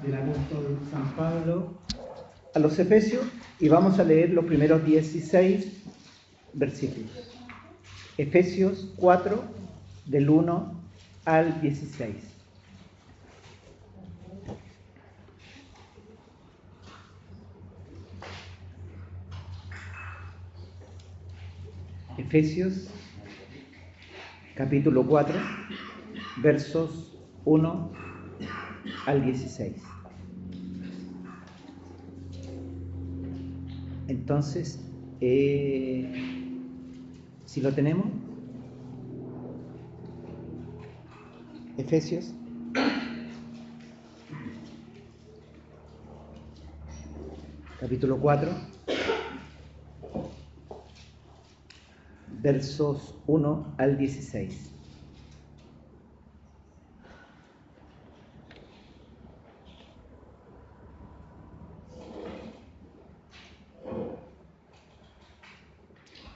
del apóstol San Pablo a los Efesios y vamos a leer los primeros 16 versículos. Efesios 4, del 1 al 16. Efesios capítulo 4, versos 1 al 16. Entonces, si lo tenemos, Efesios capítulo 4, versos 1 al 16.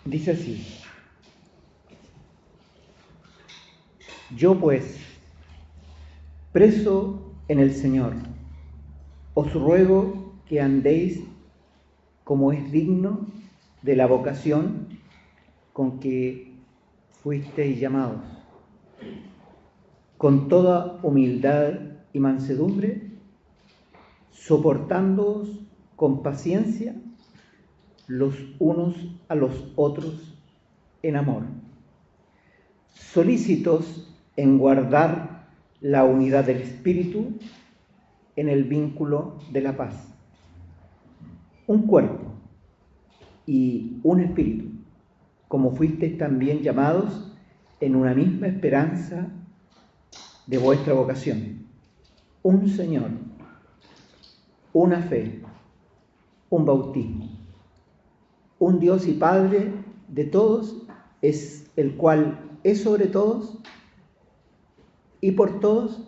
Dice así: Yo pues, preso en el Señor, os ruego que andéis como es digno de la vocación con que fuisteis llamados, con toda humildad y mansedumbre, soportándoos con paciencia los unos a los otros en amor, solícitos en guardar la unidad del Espíritu en el vínculo de la paz. Un cuerpo y un espíritu, como fuisteis también llamados en una misma esperanza de vuestra vocación. Un Señor, una fe, un bautismo. Un Dios y Padre de todos, es el cual es sobre todos y por todos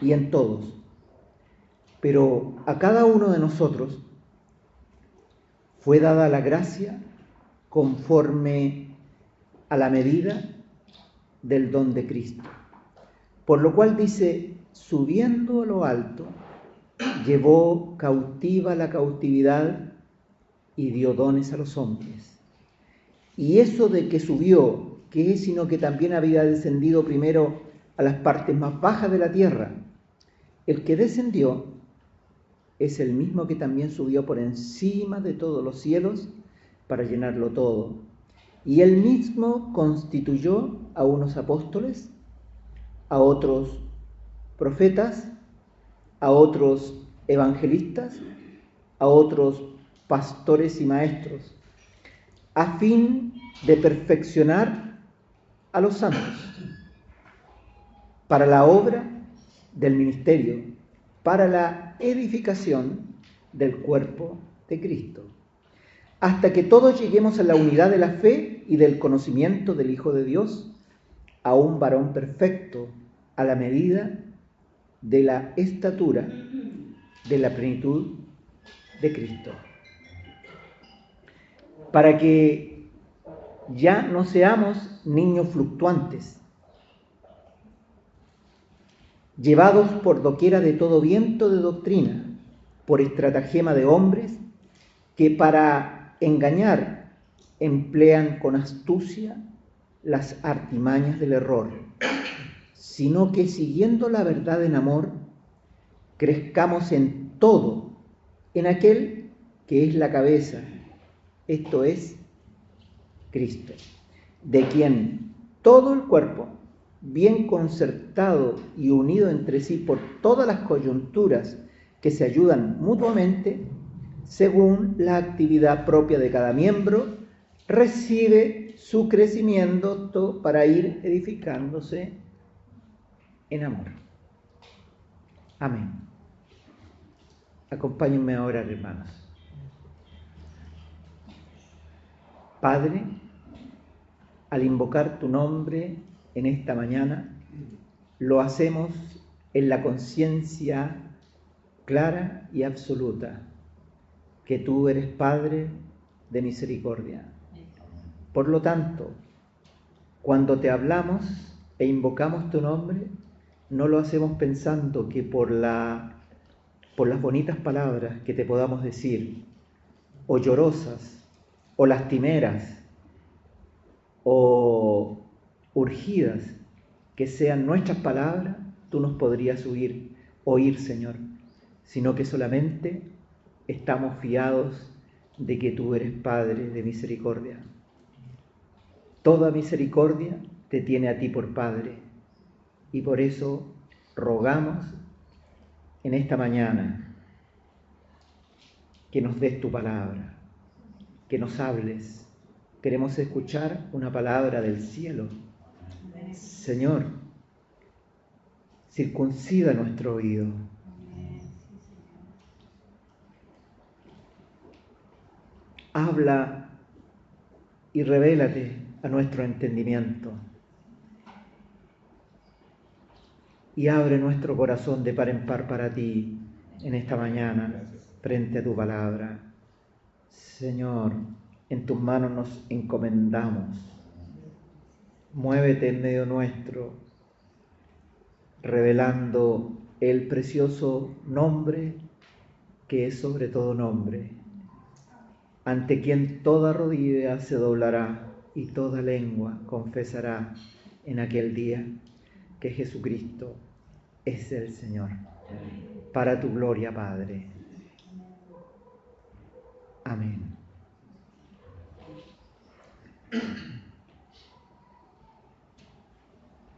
y en todos. Pero a cada uno de nosotros fue dada la gracia conforme a la medida del don de Cristo. Por lo cual dice, subiendo a lo alto, llevó cautiva la cautividad y dio dones a los hombres. Y eso de que subió, ¿qué es sino que también había descendido primero a las partes más bajas de la tierra? El que descendió es el mismo que también subió por encima de todos los cielos para llenarlo todo. Y él mismo constituyó a unos apóstoles, a otros profetas, a otros evangelistas, a otros pastores y maestros, a fin de perfeccionar a los santos para la obra del ministerio, para la edificación del cuerpo de Cristo, hasta que todos lleguemos a la unidad de la fe y del conocimiento del Hijo de Dios, a un varón perfecto, a la medida de la estatura de la plenitud de Cristo, para que ya no seamos niños fluctuantes, llevados por doquiera de todo viento de doctrina, por estratagema de hombres que para engañar emplean con astucia las artimañas del error, sino que siguiendo la verdad en amor, crezcamos en todo, en aquel que es la cabeza, esto es Cristo, de quien todo el cuerpo, bien concertado y unido entre sí por todas las coyunturas que se ayudan mutuamente, según la actividad propia de cada miembro, recibe su crecimiento para ir edificándose en amor. Amén. Acompáñenme ahora, hermanos. Padre, al invocar tu nombre en esta mañana, lo hacemos en la conciencia clara y absoluta que tú eres Padre de misericordia. Por lo tanto, cuando te hablamos e invocamos tu nombre, no lo hacemos pensando que por la por las bonitas palabras que te podamos decir, o llorosas, o lastimeras, o urgidas, que sean nuestras palabras, tú nos podrías oír, Señor, sino que solamente estamos fiados de que tú eres Padre de misericordia. Toda misericordia te tiene a ti por Padre, y por eso rogamos en esta mañana que nos des tu palabra, que nos hables. Queremos escuchar una palabra del cielo. Señor, circuncida nuestro oído. Habla y revélate a nuestro entendimiento. Y abre nuestro corazón de par en par para ti en esta mañana, frente a tu palabra. Señor, en tus manos nos encomendamos. Muévete en medio nuestro, revelando el precioso nombre que es sobre todo nombre, ante quien toda rodilla se doblará y toda lengua confesará en aquel día que Jesucristo es el Señor. Para tu gloria, Padre. Amén.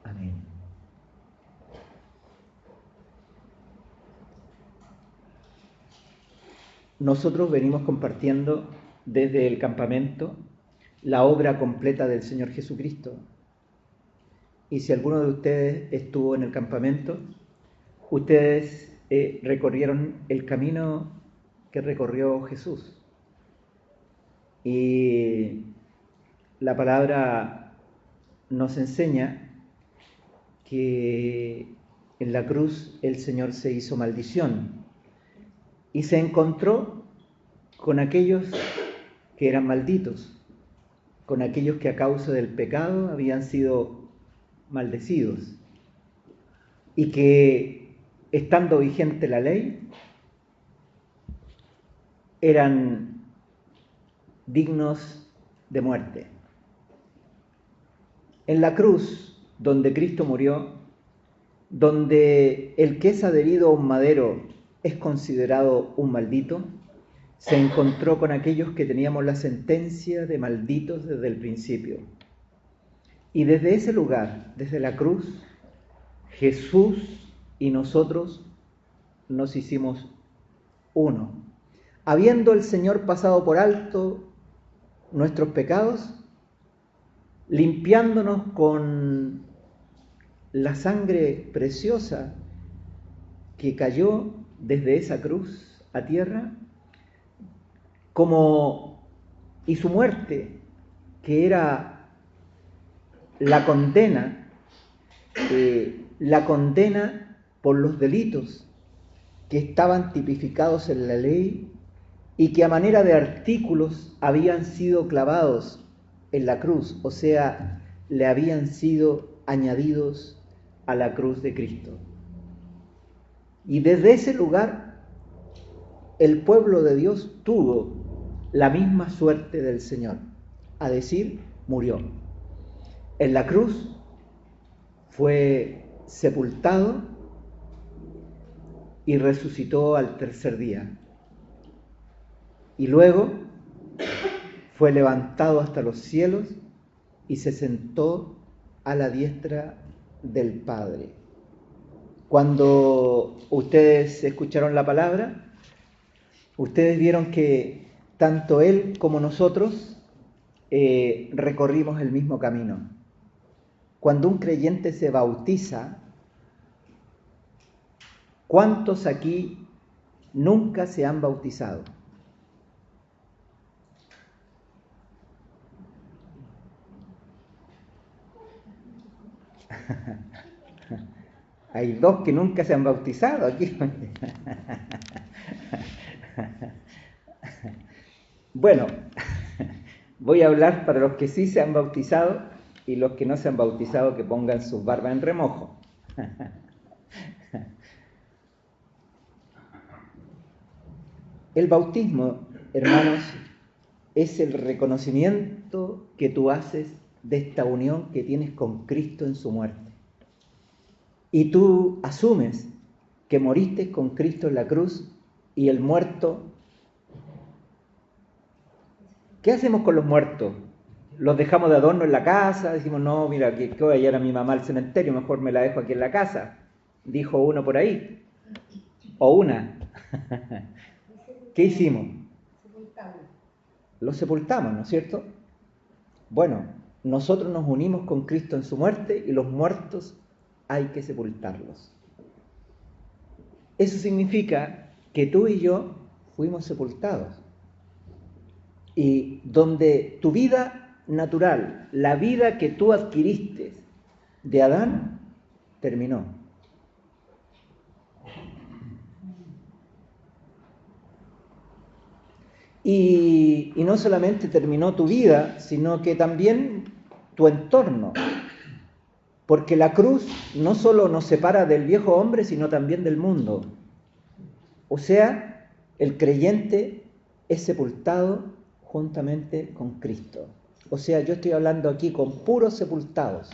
Amén. Nosotros venimos compartiendo desde el campamento la obra completa del Señor Jesucristo. Y si alguno de ustedes estuvo en el campamento, ustedes recorrieron el camino que recorrió Jesús. Y la palabra nos enseña que en la cruz el Señor se hizo maldición y se encontró con aquellos que eran malditos, con aquellos que a causa del pecado habían sido maldecidos y que, estando vigente la ley, eran dignos de muerte. En la cruz, donde Cristo murió, donde el que es adherido a un madero es considerado un maldito, se encontró con aquellos que teníamos la sentencia de malditos desde el principio. Y desde ese lugar, desde la cruz, Jesús y nosotros nos hicimos uno. Habiendo el Señor pasado por alto nuestros pecados, limpiándonos con la sangre preciosa que cayó desde esa cruz a tierra, y su muerte, que era la condena por los delitos que estaban tipificados en la ley y que a manera de artículos habían sido clavados en la cruz, o sea, le habían sido añadidos a la cruz de Cristo. Y desde ese lugar el pueblo de Dios tuvo la misma suerte del Señor, a decir, murió. En la cruz fue sepultado y resucitó al tercer día. Y luego fue levantado hasta los cielos y se sentó a la diestra del Padre. Cuando ustedes escucharon la palabra, ustedes vieron que tanto Él como nosotros recorrimos el mismo camino. Cuando un creyente se bautiza, ¿cuántos aquí nunca se han bautizado? Hay dos que nunca se han bautizado aquí. Bueno, voy a hablar para los que sí se han bautizado y los que no se han bautizado que pongan sus barbas en remojo. El bautismo, hermanos, es el reconocimiento que tú haces de esta unión que tienes con Cristo en su muerte. Y tú asumes que moriste con Cristo en la cruz y el muerto. ¿Qué hacemos con los muertos? ¿Los dejamos de adorno en la casa? Decimos, no, mira, que voy a llevar a mi mamá al cementerio, mejor me la dejo aquí en la casa. Dijo uno por ahí. O una. ¿Qué hicimos? Los sepultamos, ¿no es cierto? Bueno, nosotros nos unimos con Cristo en su muerte y los muertos hay que sepultarlos. Eso significa que tú y yo fuimos sepultados. Y donde tu vida natural, la vida que tú adquiriste de Adán, terminó. Y no solamente terminó tu vida, sino que también tu entorno. Porque la cruz no solo nos separa del viejo hombre, sino también del mundo. O sea, el creyente es sepultado juntamente con Cristo. O sea, yo estoy hablando aquí con puros sepultados.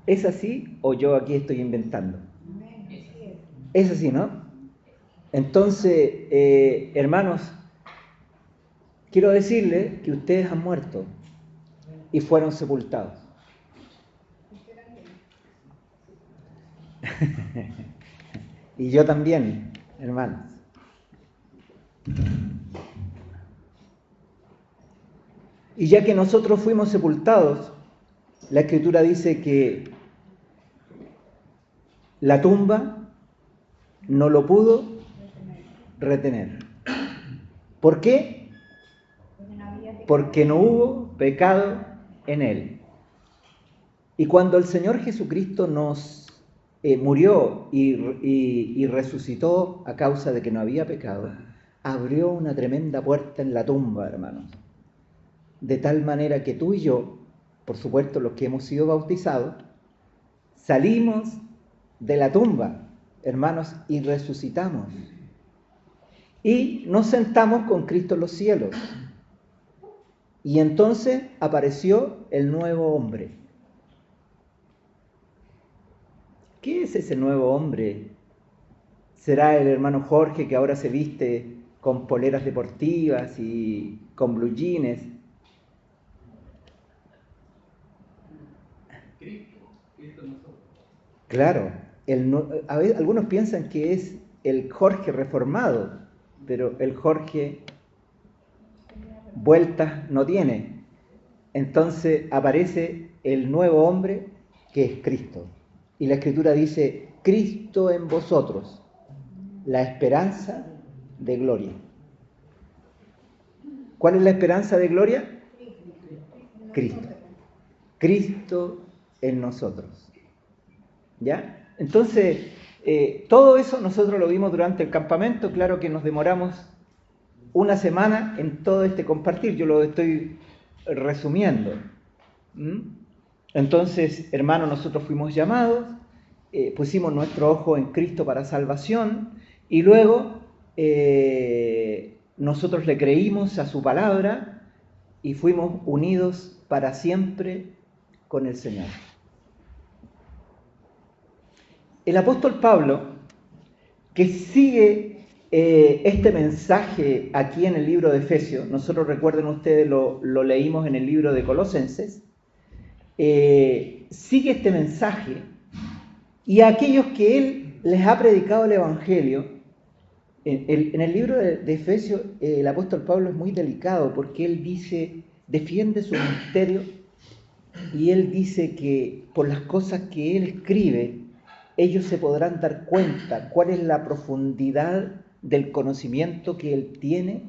¿Es así o yo aquí estoy inventando? Es así, ¿no? Entonces, hermanos, quiero decirles que ustedes han muerto y fueron sepultados. Y yo también, hermanos. Y ya que nosotros fuimos sepultados, la Escritura dice que la tumba no lo pudo retener. ¿Por qué? Porque no hubo pecado en él. Y cuando el Señor Jesucristo nos murió y resucitó a causa de que no había pecado, abrió una tremenda puerta en la tumba, hermanos. De tal manera que tú y yo, por supuesto los que hemos sido bautizados, salimos de la tumba, hermanos, y resucitamos. Y nos sentamos con Cristo en los cielos. Y entonces apareció el nuevo hombre. ¿Qué es ese nuevo hombre? ¿Será el hermano Jorge que ahora se viste con poleras deportivas y con blue jeans? Cristo nosotros. Claro, algunos piensan que es el Jorge reformado, pero el Jorge vueltas no tiene. Entonces aparece el nuevo hombre que es Cristo. Y la Escritura dice, Cristo en vosotros, la esperanza de gloria. ¿Cuál es la esperanza de gloria? Cristo. Cristo en nosotros. ¿Ya? Entonces, todo eso nosotros lo vimos durante el campamento. Claro que nos demoramos una semana en todo este compartir. Yo lo estoy resumiendo. Entonces, hermanos, nosotros fuimos llamados, pusimos nuestro ojo en Cristo para salvación y luego nosotros le creímos a su palabra y fuimos unidos para siempre con el Señor. El apóstol Pablo, que sigue este mensaje aquí en el libro de Efesios, nosotros recuerden ustedes, lo leímos en el libro de Colosenses, sigue este mensaje y a aquellos que él les ha predicado el Evangelio, en el libro de Efesios el apóstol Pablo es muy delicado porque él dice, defiende su ministerio y él dice que por las cosas que él escribe, ellos se podrán dar cuenta cuál es la profundidad del conocimiento que él tiene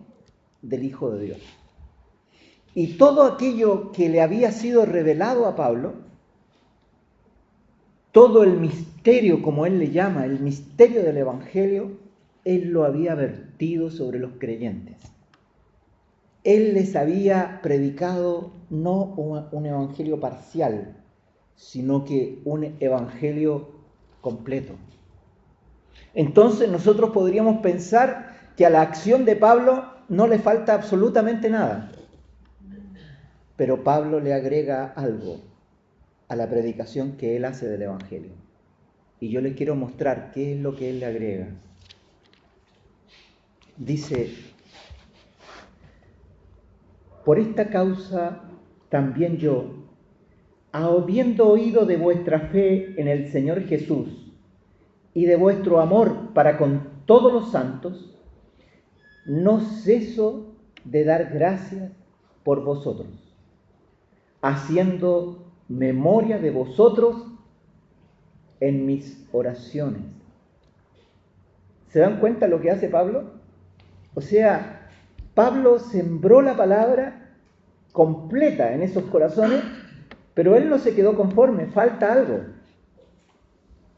del Hijo de Dios. Y todo aquello que le había sido revelado a Pablo, todo el misterio, como él le llama, el misterio del Evangelio, él lo había vertido sobre los creyentes. Él les había predicado no un evangelio parcial, sino que un evangelio completo. Entonces nosotros podríamos pensar que a la acción de Pablo no le falta absolutamente nada, pero Pablo le agrega algo a la predicación que él hace del evangelio. Y yo les quiero mostrar qué es lo que él le agrega. Dice: por esta causa también yo, habiendo oído de vuestra fe en el Señor Jesús y de vuestro amor para con todos los santos, no ceso de dar gracias por vosotros, haciendo memoria de vosotros en mis oraciones. ¿Se dan cuenta lo que hace Pablo? O sea, Pablo sembró la palabra completa en esos corazones, pero él no se quedó conforme, falta algo.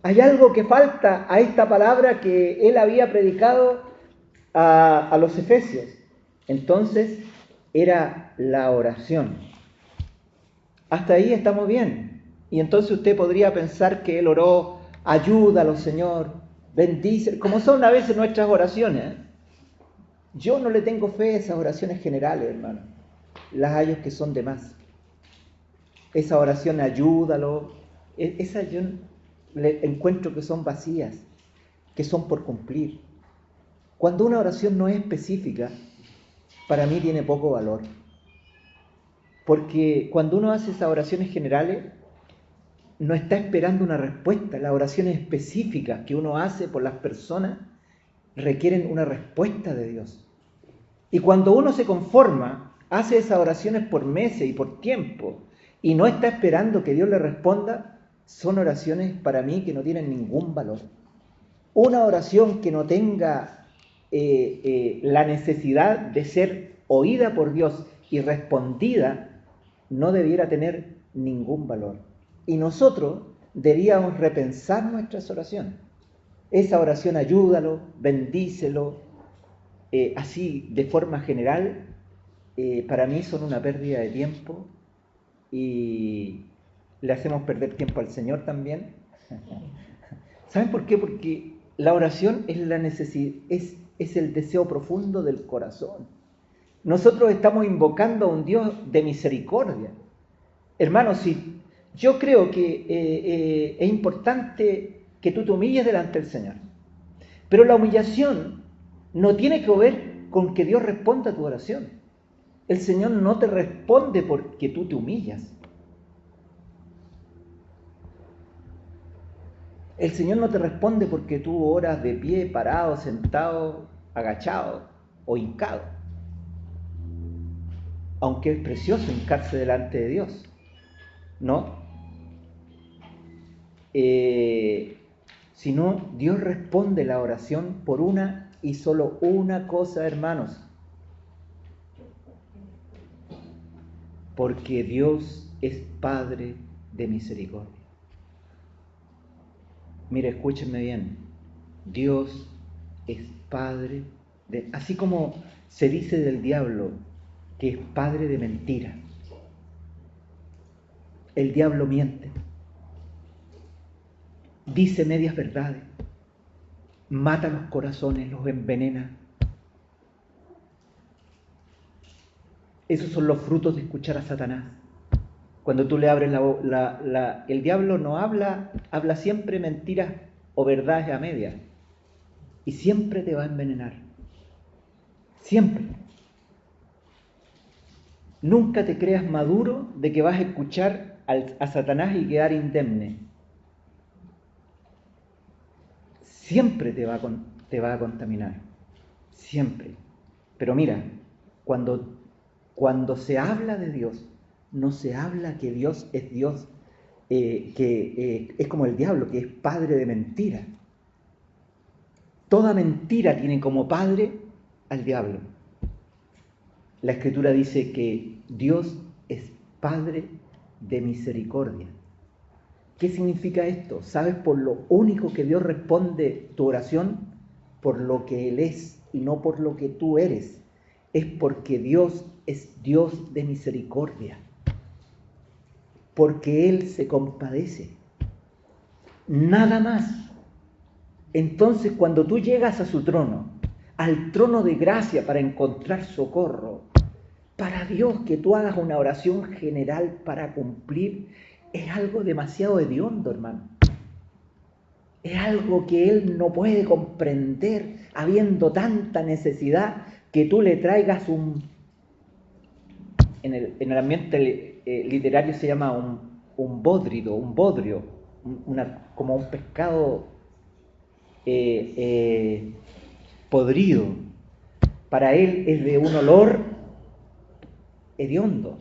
Hay algo que falta a esta palabra que él había predicado a los efesios. Entonces, era la oración. Hasta ahí estamos bien. Y entonces usted podría pensar que él oró: ayúdalo, Señor, bendice, como son a veces nuestras oraciones. Yo no le tengo fe a esas oraciones generales, hermano. Las hay que son de más. Esa oración, ayúdalo, esa yo le encuentro que son vacías, que son por cumplir. Cuando una oración no es específica, para mí tiene poco valor. Porque cuando uno hace esas oraciones generales, no está esperando una respuesta. Las oraciones específicas que uno hace por las personas requieren una respuesta de Dios. Y cuando uno se conforma, hace esas oraciones por meses y por tiempo, y no está esperando que Dios le responda, son oraciones para mí que no tienen ningún valor. Una oración que no tenga la necesidad de ser oída por Dios y respondida, no debiera tener ningún valor. Y nosotros deberíamos repensar nuestras oraciones. Esa oración, ayúdalo, bendícelo, así de forma general, para mí son una pérdida de tiempo y le hacemos perder tiempo al Señor también. ¿Saben por qué? Porque la oración es la necesidad, es el deseo profundo del corazón. Nosotros estamos invocando a un Dios de misericordia. Hermanos, sí, yo creo que es importante que tú te humilles delante del Señor. Pero la humillación no tiene que ver con que Dios responda a tu oración. El Señor no te responde porque tú te humillas. El Señor no te responde porque tú oras de pie, parado, sentado, agachado o hincado. Aunque es precioso hincarse delante de Dios, ¿no? Sino Dios responde la oración por una y solo una cosa, hermanos. Porque Dios es Padre de misericordia. Mire, escúchenme bien. Dios es Padre de... Así como se dice del diablo que es padre de mentira. El diablo miente. Dice medias verdades. Mata los corazones, los envenena. Esos son los frutos de escuchar a Satanás. Cuando tú le abres el diablo no habla siempre mentiras o verdades a medias. Y siempre te va a envenenar. Siempre. Nunca te creas maduro de que vas a escuchar a Satanás y quedar indemne. Siempre te va a contaminar. Siempre. Pero mira, cuando se habla de Dios, no se habla que Dios es Dios, que es como el diablo, que es padre de mentira. Toda mentira tiene como padre al diablo. La Escritura dice que Dios es Padre de misericordia. ¿Qué significa esto? ¿Sabes por lo único que Dios responde tu oración? Por lo que Él es y no por lo que tú eres. Es porque Dios es Dios de misericordia. porque Él se compadece. Nada más. Entonces, cuando tú llegas a su trono, al trono de gracia para encontrar socorro, para Dios que tú hagas una oración general para cumplir, es algo demasiado hediondo, hermano. Es algo que Él no puede comprender, habiendo tanta necesidad, que tú le traigas en el ambiente literario se llama un bodrio, como un pescado podrido. Para Él es de un olor hediondo.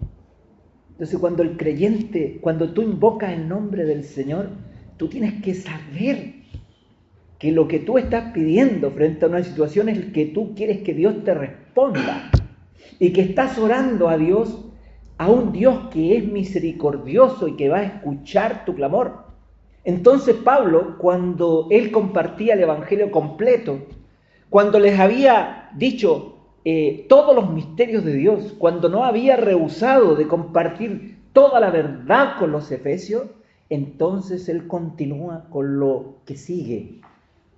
Entonces, cuando el creyente, cuando tú invocas el nombre del Señor, tú tienes que saber que lo que tú estás pidiendo frente a una situación es el que tú quieres que Dios te responda, y que estás orando a Dios, a un Dios que es misericordioso y que va a escuchar tu clamor. Entonces Pablo, cuando él compartía el Evangelio completo, cuando les había dicho todos los misterios de Dios, cuando no había rehusado de compartir toda la verdad con los efesios, entonces él continúa con lo que sigue.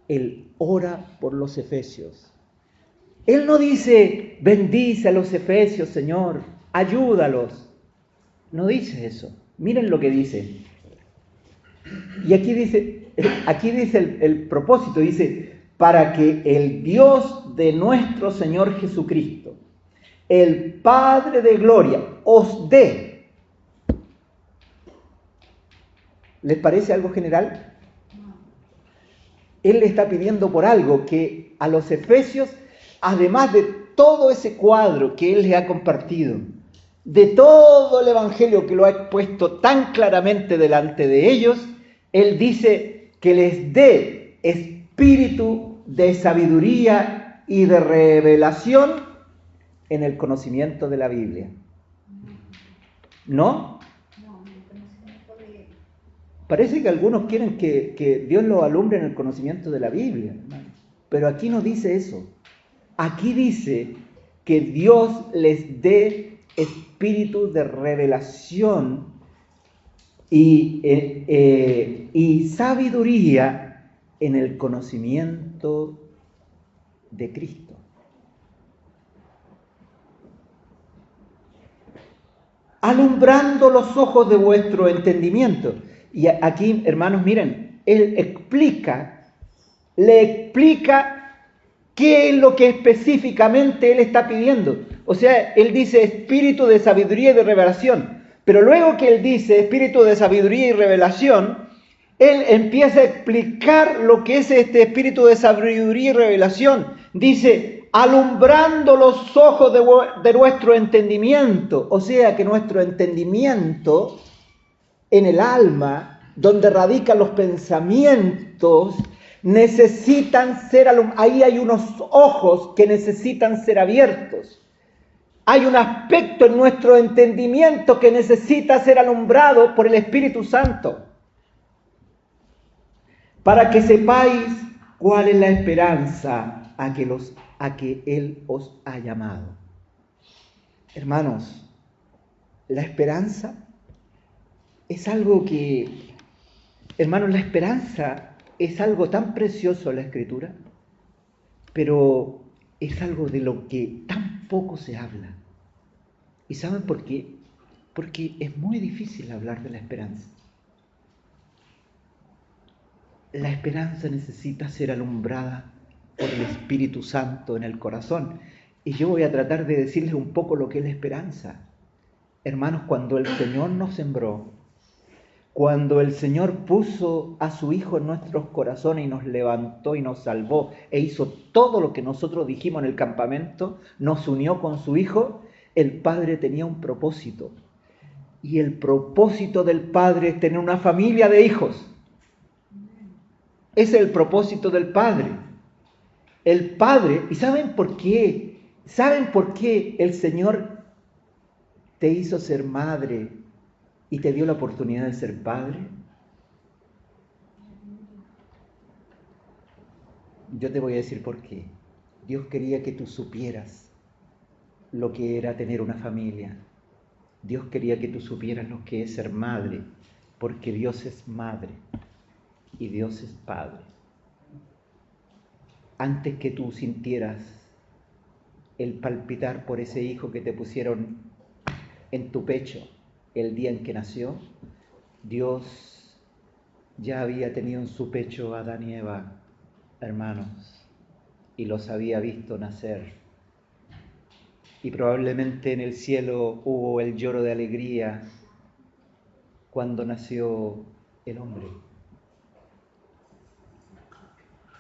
Él ora por los efesios. Él no dice, bendice a los efesios, Señor, ayúdalos. No dice eso. Miren lo que dice. Y aquí dice el propósito, dice, para que el Dios de nuestro Señor Jesucristo, el Padre de gloria, os dé. ¿Les parece algo general? Él le está pidiendo por algo que a los efesios, además de todo ese cuadro que él les ha compartido, de todo el Evangelio que lo ha expuesto tan claramente delante de ellos, él dice que les dé espíritu de sabiduría y de revelación en el conocimiento de la Biblia. ¿No? Parece que algunos quieren que Dios los alumbre en el conocimiento de la Biblia, hermano. Pero aquí no dice eso. Aquí dice que Dios les dé espíritu de revelación y sabiduría en el conocimiento de Cristo. Alumbrando los ojos de vuestro entendimiento. Y aquí, hermanos, miren, él le explica qué es lo que específicamente él está pidiendo. O sea, él dice espíritu de sabiduría y de revelación. Pero luego que él dice espíritu de sabiduría y revelación, él empieza a explicar lo que es este espíritu de sabiduría y revelación. Dice, alumbrando los ojos de nuestro entendimiento. O sea, que nuestro entendimiento en el alma, donde radican los pensamientos, necesitan ser alumbrados. Ahí hay unos ojos que necesitan ser abiertos. Hay un aspecto en nuestro entendimiento que necesita ser alumbrado por el Espíritu Santo, para que sepáis cuál es la esperanza a que Él os ha llamado. Hermanos, la esperanza es algo que, hermanos, la esperanza es algo tan precioso en la Escritura, pero es algo de lo que tan poco se habla. ¿Y saben por qué? Porque es muy difícil hablar de la esperanza. La esperanza necesita ser alumbrada por el Espíritu Santo en el corazón. Y yo voy a tratar de decirles un poco lo que es la esperanza. Hermanos, cuando el Señor nos sembró, cuando el Señor puso a su Hijo en nuestros corazones y nos levantó y nos salvó e hizo todo lo que nosotros dijimos en el campamento, nos unió con su Hijo, el Padre tenía un propósito. Y el propósito del Padre es tener una familia de hijos. Ese es el propósito del Padre. El Padre, ¿y saben por qué? ¿Saben por qué el Señor te hizo ser madre y te dio la oportunidad de ser padre? Yo te voy a decir por qué. Dios quería que tú supieras lo que era tener una familia. Dios quería que tú supieras lo que es ser madre, porque Dios es madre y Dios es padre. Antes que tú sintieras el palpitar por ese hijo que te pusieron en tu pecho el día en que nació, Dios ya había tenido en su pecho a Adán y Eva, hermanos, y los había visto nacer. Y probablemente en el cielo hubo el lloro de alegría cuando nació el hombre.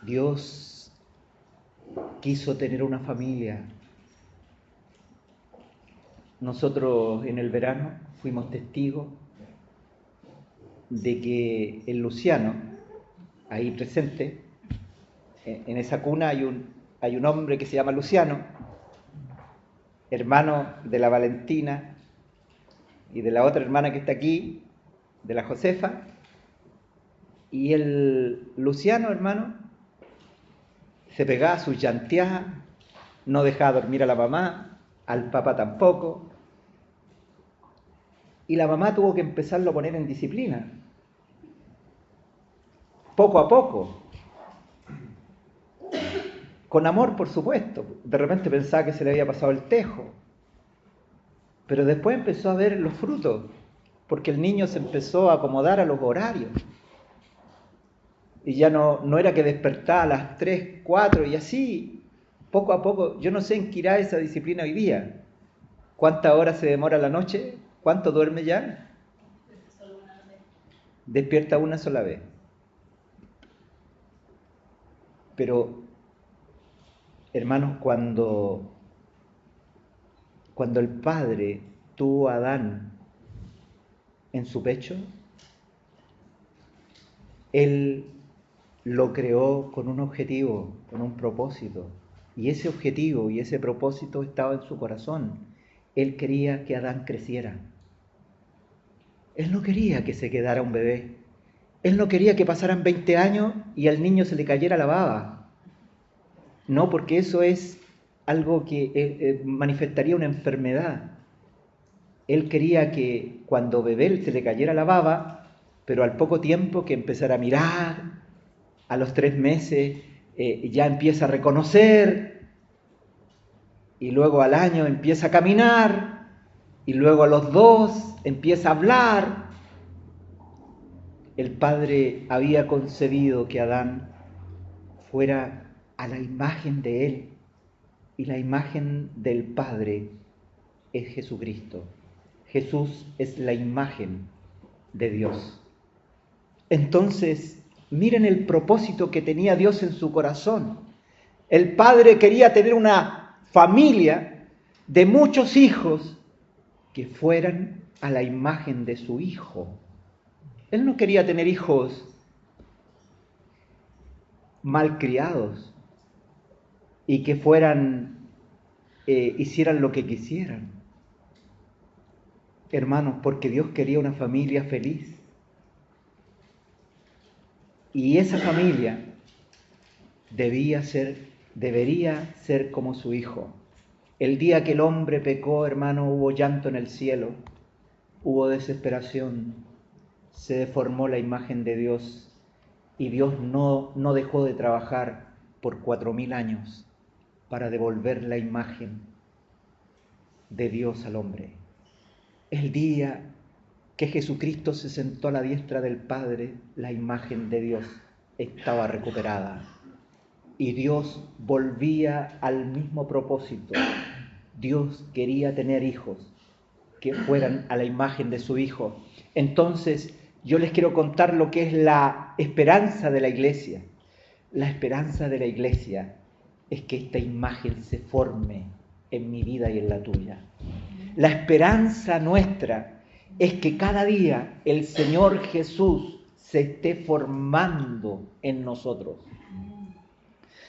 Dios quiso tener una familia. Nosotros en el verano fuimos testigos de que el Luciano, ahí presente, en esa cuna hay un hombre que se llama Luciano, hermano de la Valentina y de la otra hermana que está aquí, de la Josefa, y el Luciano, hermano, se pegaba a sus llanteadas, no dejaba dormir a la mamá, al papá tampoco, y la mamá tuvo que empezarlo a poner en disciplina, poco a poco, con amor, por supuesto. De repente pensaba que se le había pasado el tejo, pero después empezó a ver los frutos, porque el niño se empezó a acomodar a los horarios. Y ya no era que despertaba a las 3, 4 y así, poco a poco. Yo no sé en qué irá esa disciplina hoy día. ¿Cuántas horas se demora la noche? ¿Cuánto duerme ya? Despierta una sola vez. Pero, hermanos, cuando el Padre tuvo a Adán en su pecho, Él lo creó con un objetivo, con un propósito. Y ese objetivo y ese propósito estaba en su corazón. Él quería que Adán creciera. Él no quería que se quedara un bebé. Él no quería que pasaran 20 años y al niño se le cayera la baba. No, porque eso es algo que manifestaría una enfermedad. Él quería que cuando bebé se le cayera la baba, pero al poco tiempo que empezara a mirar, a los 3 meses ya empieza a reconocer, y luego al año empieza a caminar, y luego a los 2 empieza a hablar. El Padre había concebido que Adán fuera a la imagen de Él, y la imagen del Padre es Jesucristo. Jesús es la imagen de Dios. Entonces, miren el propósito que tenía Dios en su corazón. El Padre quería tener una familia de muchos hijos que fueran a la imagen de su Hijo. Él no quería tener hijos malcriados y que hicieran lo que quisieran. Hermanos, porque Dios quería una familia feliz. Y esa familia debería ser como su Hijo. El día que el hombre pecó, hermano, hubo llanto en el cielo, hubo desesperación, se deformó la imagen de Dios y Dios no dejó de trabajar por 4000 años para devolver la imagen de Dios al hombre. El día que Jesucristo se sentó a la diestra del Padre, la imagen de Dios estaba recuperada y Dios volvía al mismo propósito. Dios quería tener hijos que fueran a la imagen de su Hijo. Entonces, yo les quiero contar lo que es la esperanza de la iglesia. La esperanza de la iglesia es que esta imagen se forme en mi vida y en la tuya. La esperanza nuestra es que cada día el Señor Jesús se esté formando en nosotros.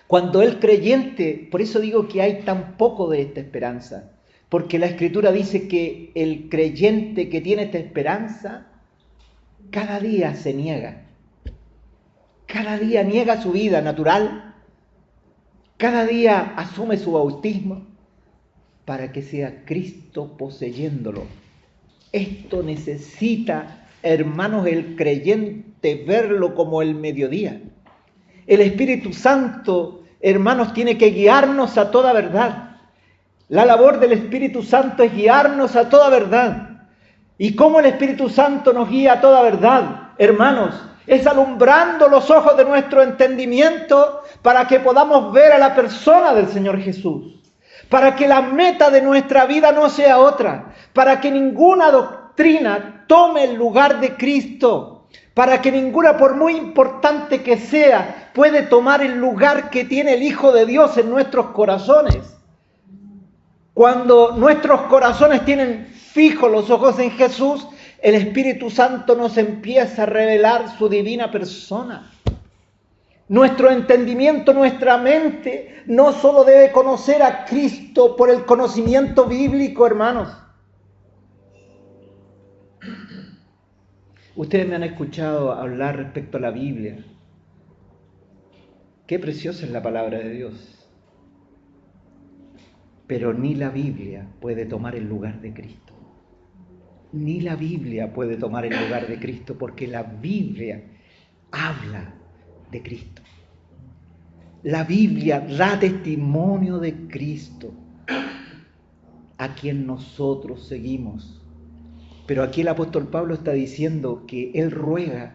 Cuando el creyente, por eso digo que hay tan poco de esta esperanza, porque la Escritura dice que el creyente que tiene esta esperanza, cada día se niega. Cada día niega su vida natural, cada día asume su bautismo para que sea Cristo poseyéndolo Esto necesita, hermanos, el creyente verlo como el mediodía. El Espíritu Santo, hermanos, tiene que guiarnos a toda verdad. La labor del Espíritu Santo es guiarnos a toda verdad. ¿Y cómo el Espíritu Santo nos guía a toda verdad, hermanos? Es alumbrando los ojos de nuestro entendimiento para que podamos ver a la persona del Señor Jesús. Para que la meta de nuestra vida no sea otra. Para que ninguna doctrina tome el lugar de Cristo. Para que ninguna, por muy importante que sea, puede tomar el lugar que tiene el Hijo de Dios en nuestros corazones. Cuando nuestros corazones tienen fijos los ojos en Jesús, el Espíritu Santo nos empieza a revelar su divina persona. Nuestro entendimiento, nuestra mente, no solo debe conocer a Cristo por el conocimiento bíblico, hermanos. Ustedes me han escuchado hablar respecto a la Biblia. Qué preciosa es la palabra de Dios. Pero ni la Biblia puede tomar el lugar de Cristo. Ni la Biblia puede tomar el lugar de Cristo, porque la Biblia habla de Cristo. La Biblia da testimonio de Cristo, a quien nosotros seguimos. Pero aquí el apóstol Pablo está diciendo que él ruega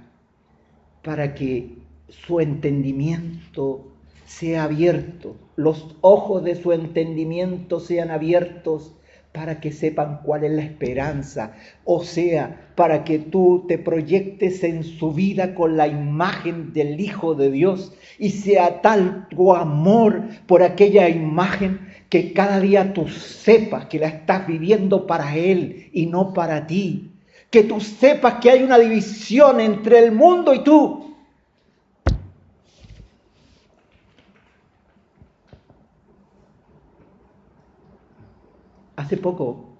para que su entendimiento sea abierto, los ojos de su entendimiento sean abiertos para que sepan cuál es la esperanza, o sea, para que tú te proyectes en su vida con la imagen del Hijo de Dios y sea tal tu amor por aquella imagen que cada día tú sepas que la estás viviendo para Él y no para ti, que tú sepas que hay una división entre el mundo y tú. Hace poco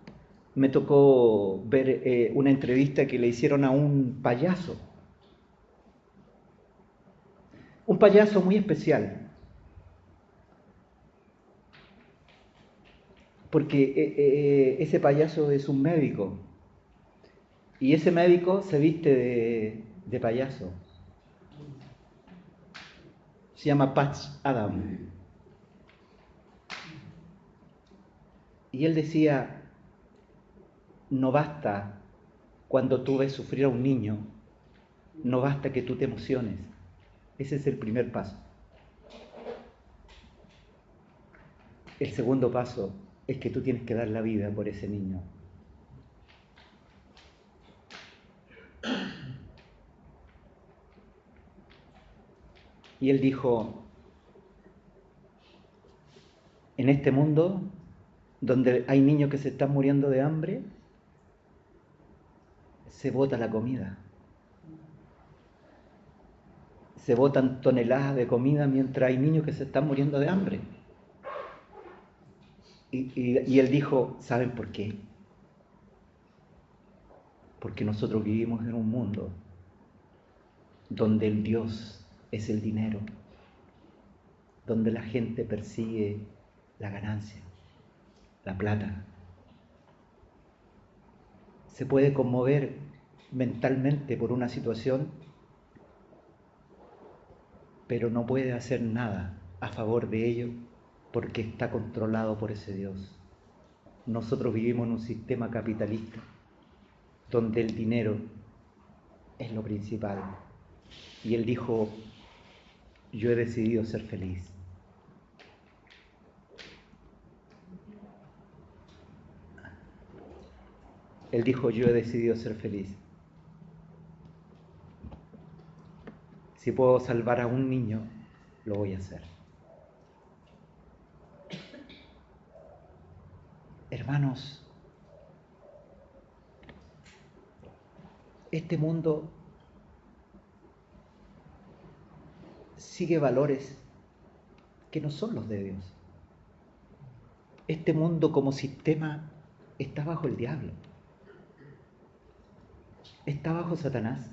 me tocó ver una entrevista que le hicieron a un payaso muy especial, porque ese payaso es un médico, y ese médico se viste de payaso. Se llama Patch Adams. Y él decía, no basta cuando tú ves sufrir a un niño, no basta que tú te emociones. Ese es el primer paso. El segundo paso es que tú tienes que dar la vida por ese niño. Y él dijo, en este mundo donde hay niños que se están muriendo de hambre, se bota la comida. Se botan toneladas de comida mientras hay niños que se están muriendo de hambre. Y él dijo, ¿saben por qué? Porque nosotros vivimos en un mundo donde el Dios es el dinero, donde la gente persigue la ganancia, la plata. Se puede conmover mentalmente por una situación, pero no puede hacer nada a favor de ello porque está controlado por ese Dios. Nosotros vivimos en un sistema capitalista donde el dinero es lo principal. Y él dijo, yo he decidido ser feliz. Él dijo, yo he decidido ser feliz. Si puedo salvar a un niño, lo voy a hacer. Hermanos, este mundo sigue valores que no son los de Dios. Este mundo como sistema está bajo el diablo. Está bajo Satanás.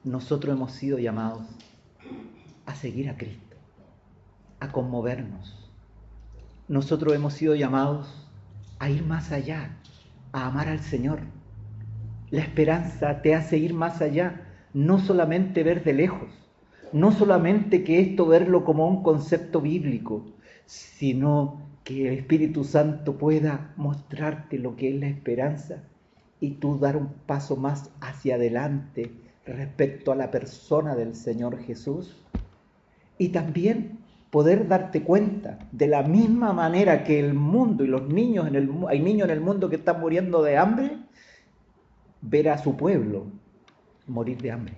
Nosotros hemos sido llamados a seguir a Cristo, a conmovernos. Nosotros hemos sido llamados a ir más allá, a amar al Señor. La esperanza te hace ir más allá, no solamente ver de lejos, no solamente que esto verlo como un concepto bíblico, sino que el Espíritu Santo pueda mostrarte lo que es la esperanza y tú dar un paso más hacia adelante respecto a la persona del Señor Jesús. Y también poder darte cuenta, de la misma manera que el mundo y los niños hay niños en el mundo que están muriendo de hambre, ver a su pueblo morir de hambre,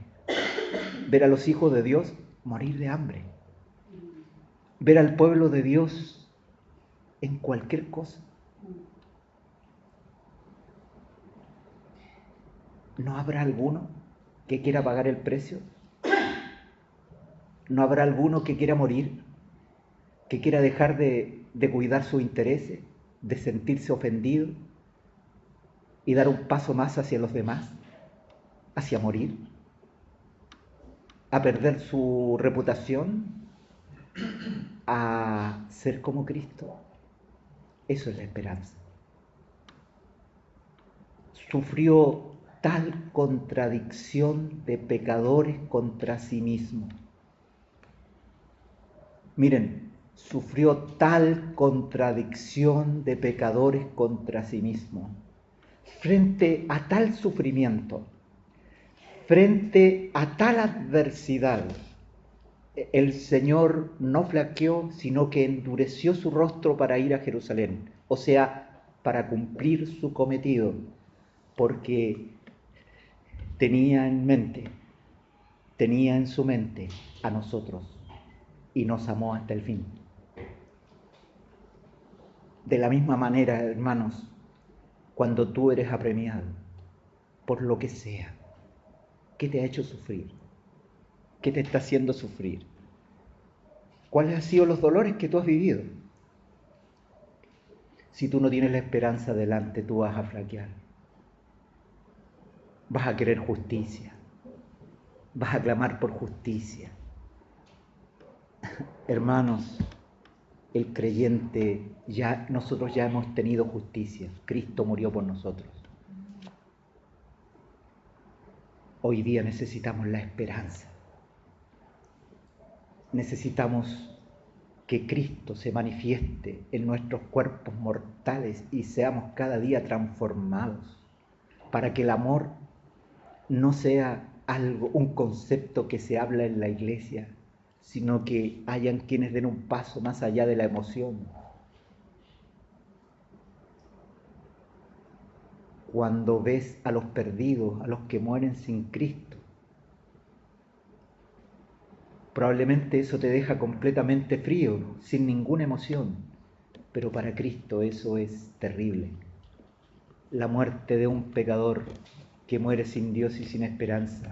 ver a los hijos de Dios morir de hambre, ver al pueblo de Dios en cualquier cosa. ¿No habrá alguno que quiera pagar el precio? ¿No habrá alguno que quiera morir? ¿Que quiera dejar de cuidar sus intereses, de sentirse ofendido y dar un paso más hacia los demás, hacia morir, a perder su reputación, a ser como Cristo? Eso es la esperanza. Sufrió tal contradicción de pecadores contra sí mismo. Miren, sufrió tal contradicción de pecadores contra sí mismo. Frente a tal sufrimiento, frente a tal adversidad, el Señor no flaqueó, sino que endureció su rostro para ir a Jerusalén, o sea, para cumplir su cometido, porque tenía en su mente a nosotros y nos amó hasta el fin. De la misma manera, hermanos, cuando tú eres apremiado por lo que sea, ¿qué te ha hecho sufrir? ¿Qué te está haciendo sufrir? ¿Cuáles han sido los dolores que tú has vivido? Si tú no tienes la esperanza delante, tú vas a flaquear. Vas a querer justicia. Vas a clamar por justicia. Hermanos, el creyente, nosotros ya hemos tenido justicia. Cristo murió por nosotros. Hoy día necesitamos la esperanza. Necesitamos que Cristo se manifieste en nuestros cuerpos mortales y seamos cada día transformados, para que el amor no sea un concepto que se habla en la iglesia, sino que hayan quienes den un paso más allá de la emoción. Cuando ves a los perdidos, a los que mueren sin Cristo, probablemente eso te deja completamente frío, sin ninguna emoción, pero para Cristo eso es terrible. La muerte de un pecador que muere sin Dios y sin esperanza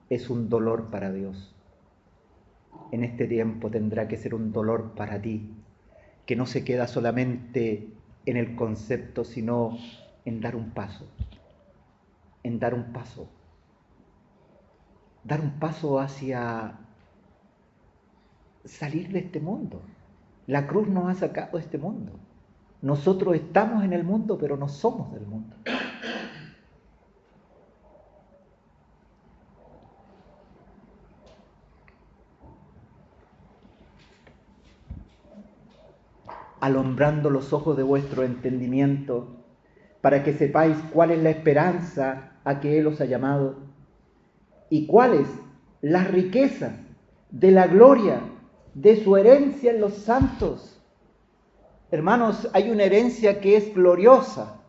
es un dolor para Dios. En este tiempo tendrá que ser un dolor para ti, que no se queda solamente en el concepto, sino en dar un paso, en dar un paso. Dar un paso hacia salir de este mundo. La cruz nos ha sacado de este mundo. Nosotros estamos en el mundo, pero no somos del mundo. Alumbrando los ojos de vuestro entendimiento, para que sepáis cuál es la esperanza a que Él os ha llamado y cuáles las riquezas de la gloria de su herencia en los santos. Hermanos, hay una herencia que es gloriosa.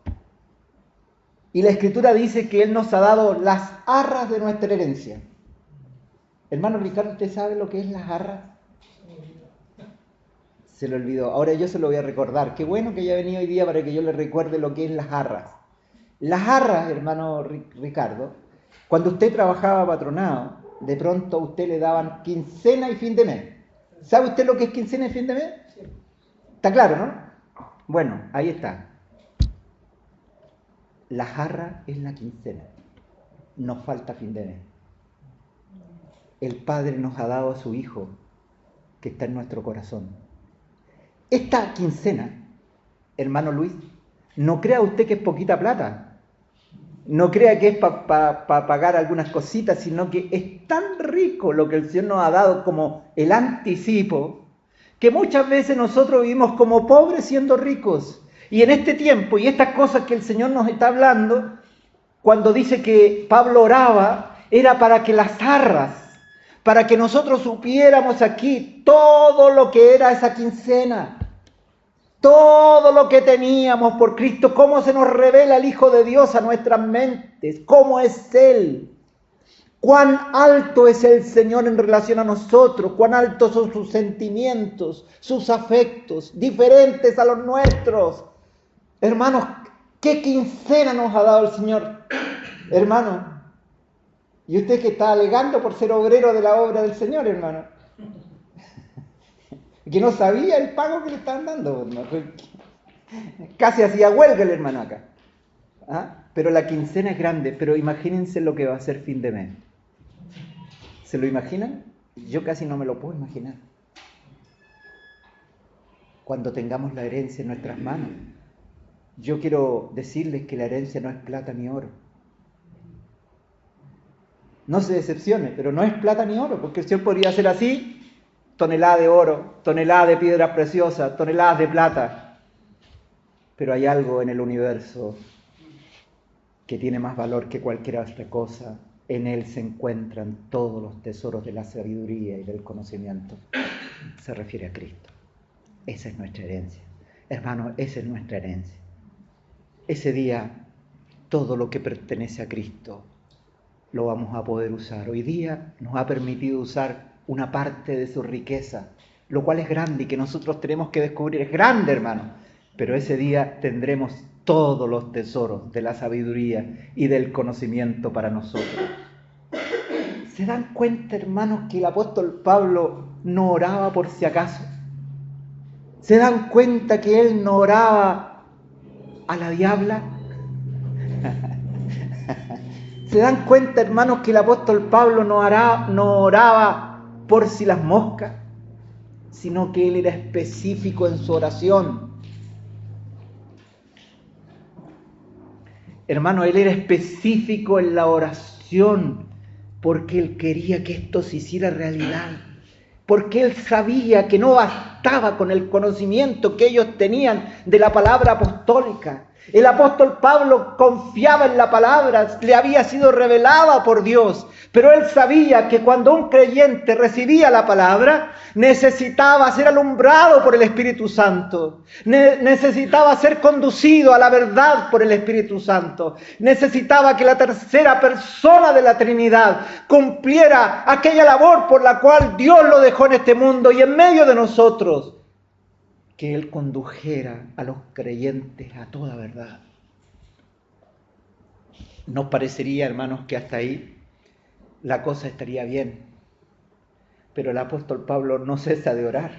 Y la Escritura dice que Él nos ha dado las arras de nuestra herencia. Hermano Ricardo, ¿usted sabe lo que es las arras? Se lo olvidó. Ahora yo se lo voy a recordar. Qué bueno que haya venido hoy día para que yo le recuerde lo que es las arras. Las arras, hermano Ricardo, cuando usted trabajaba patronado, de pronto a usted le daban quincena y fin de mes. ¿Sabe usted lo que es quincena y fin de mes? ¿Está claro, no? Bueno, ahí está. La jarra es la quincena. Nos falta fin de mes. El Padre nos ha dado a su Hijo, que está en nuestro corazón. Esta quincena, hermano Luis, no crea usted que es poquita plata. No crea que es para pagar algunas cositas, sino que es tan rico lo que el Señor nos ha dado como el anticipo, que muchas veces nosotros vivimos como pobres siendo ricos. Y en este tiempo, y estas cosas que el Señor nos está hablando, cuando dice que Pablo oraba, era para que las arras, para que nosotros supiéramos aquí todo lo que era esa quincena, todo lo que teníamos por Cristo, cómo se nos revela el Hijo de Dios a nuestras mentes, cómo es Él, cuán alto es el Señor en relación a nosotros, cuán altos son sus sentimientos, sus afectos, diferentes a los nuestros. Hermanos, ¿qué quincena nos ha dado el Señor? Hermano, y usted que está alegando por ser obrero de la obra del Señor, hermano, que no sabía el pago que le estaban dando, hermano. Casi hacía huelga el hermano acá. ¿Ah? Pero la quincena es grande, pero imagínense lo que va a ser fin de mes. ¿Se lo imaginan? Yo casi no me lo puedo imaginar. Cuando tengamos la herencia en nuestras manos. Yo quiero decirles que la herencia no es plata ni oro. No se decepcione, pero no es plata ni oro, porque el Señor podría hacer así, toneladas de oro, toneladas de piedras preciosas, toneladas de plata. Pero hay algo en el universo que tiene más valor que cualquier otra cosa. En Él se encuentran todos los tesoros de la sabiduría y del conocimiento. Se refiere a Cristo. Esa es nuestra herencia. Hermano, esa es nuestra herencia. Ese día, todo lo que pertenece a Cristo lo vamos a poder usar. Hoy día nos ha permitido usar una parte de su riqueza, lo cual es grande y que nosotros tenemos que descubrir. Es grande, hermano. Pero ese día tendremos todos los tesoros de la sabiduría y del conocimiento para nosotros. ¿Se dan cuenta, hermanos, que el apóstol Pablo no oraba por si acaso? ¿Se dan cuenta que él no oraba a la diabla? ¿Se dan cuenta, hermanos, que el apóstol Pablo no oraba por si las moscas? Sino que él era específico en su oración. Hermano, él era específico en la oración porque él quería que esto se hiciera realidad. Porque él sabía que no bastaba con el conocimiento que ellos tenían de la palabra apostólica. El apóstol Pablo confiaba en la palabra, le había sido revelada por Dios, pero él sabía que cuando un creyente recibía la palabra, necesitaba ser alumbrado por el Espíritu Santo, necesitaba ser conducido a la verdad por el Espíritu Santo, necesitaba que la tercera persona de la Trinidad cumpliera aquella labor por la cual Dios lo dejó en este mundo y en medio de nosotros, que Él condujera a los creyentes a toda verdad. Nos parecería, hermanos, que hasta ahí la cosa estaría bien, pero el apóstol Pablo no cesa de orar.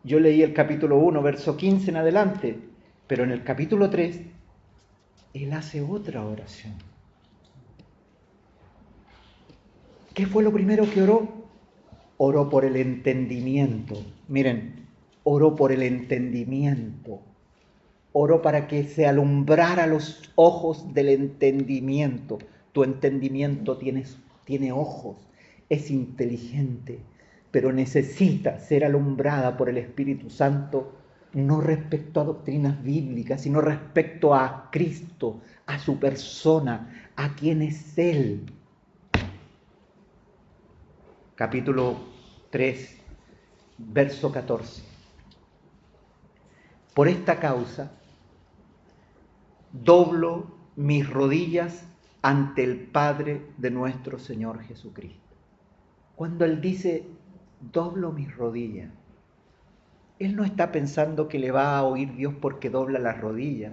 Yo leí el capítulo 1, verso 15 en adelante, pero en el capítulo 3, él hace otra oración. ¿Qué fue lo primero que oró? Oró por el entendimiento. Miren, oró por el entendimiento. Oró para que se alumbrara los ojos del entendimiento. Tu entendimiento tiene ojos, es inteligente, pero necesita ser alumbrada por el Espíritu Santo, no respecto a doctrinas bíblicas, sino respecto a Cristo, a su persona, a quién es Él. Capítulo 3, verso 14. Por esta causa, doblo mis rodillas ante el Padre de nuestro Señor Jesucristo. Cuando Él dice, doblo mis rodillas, Él no está pensando que le va a oír Dios porque dobla las rodillas,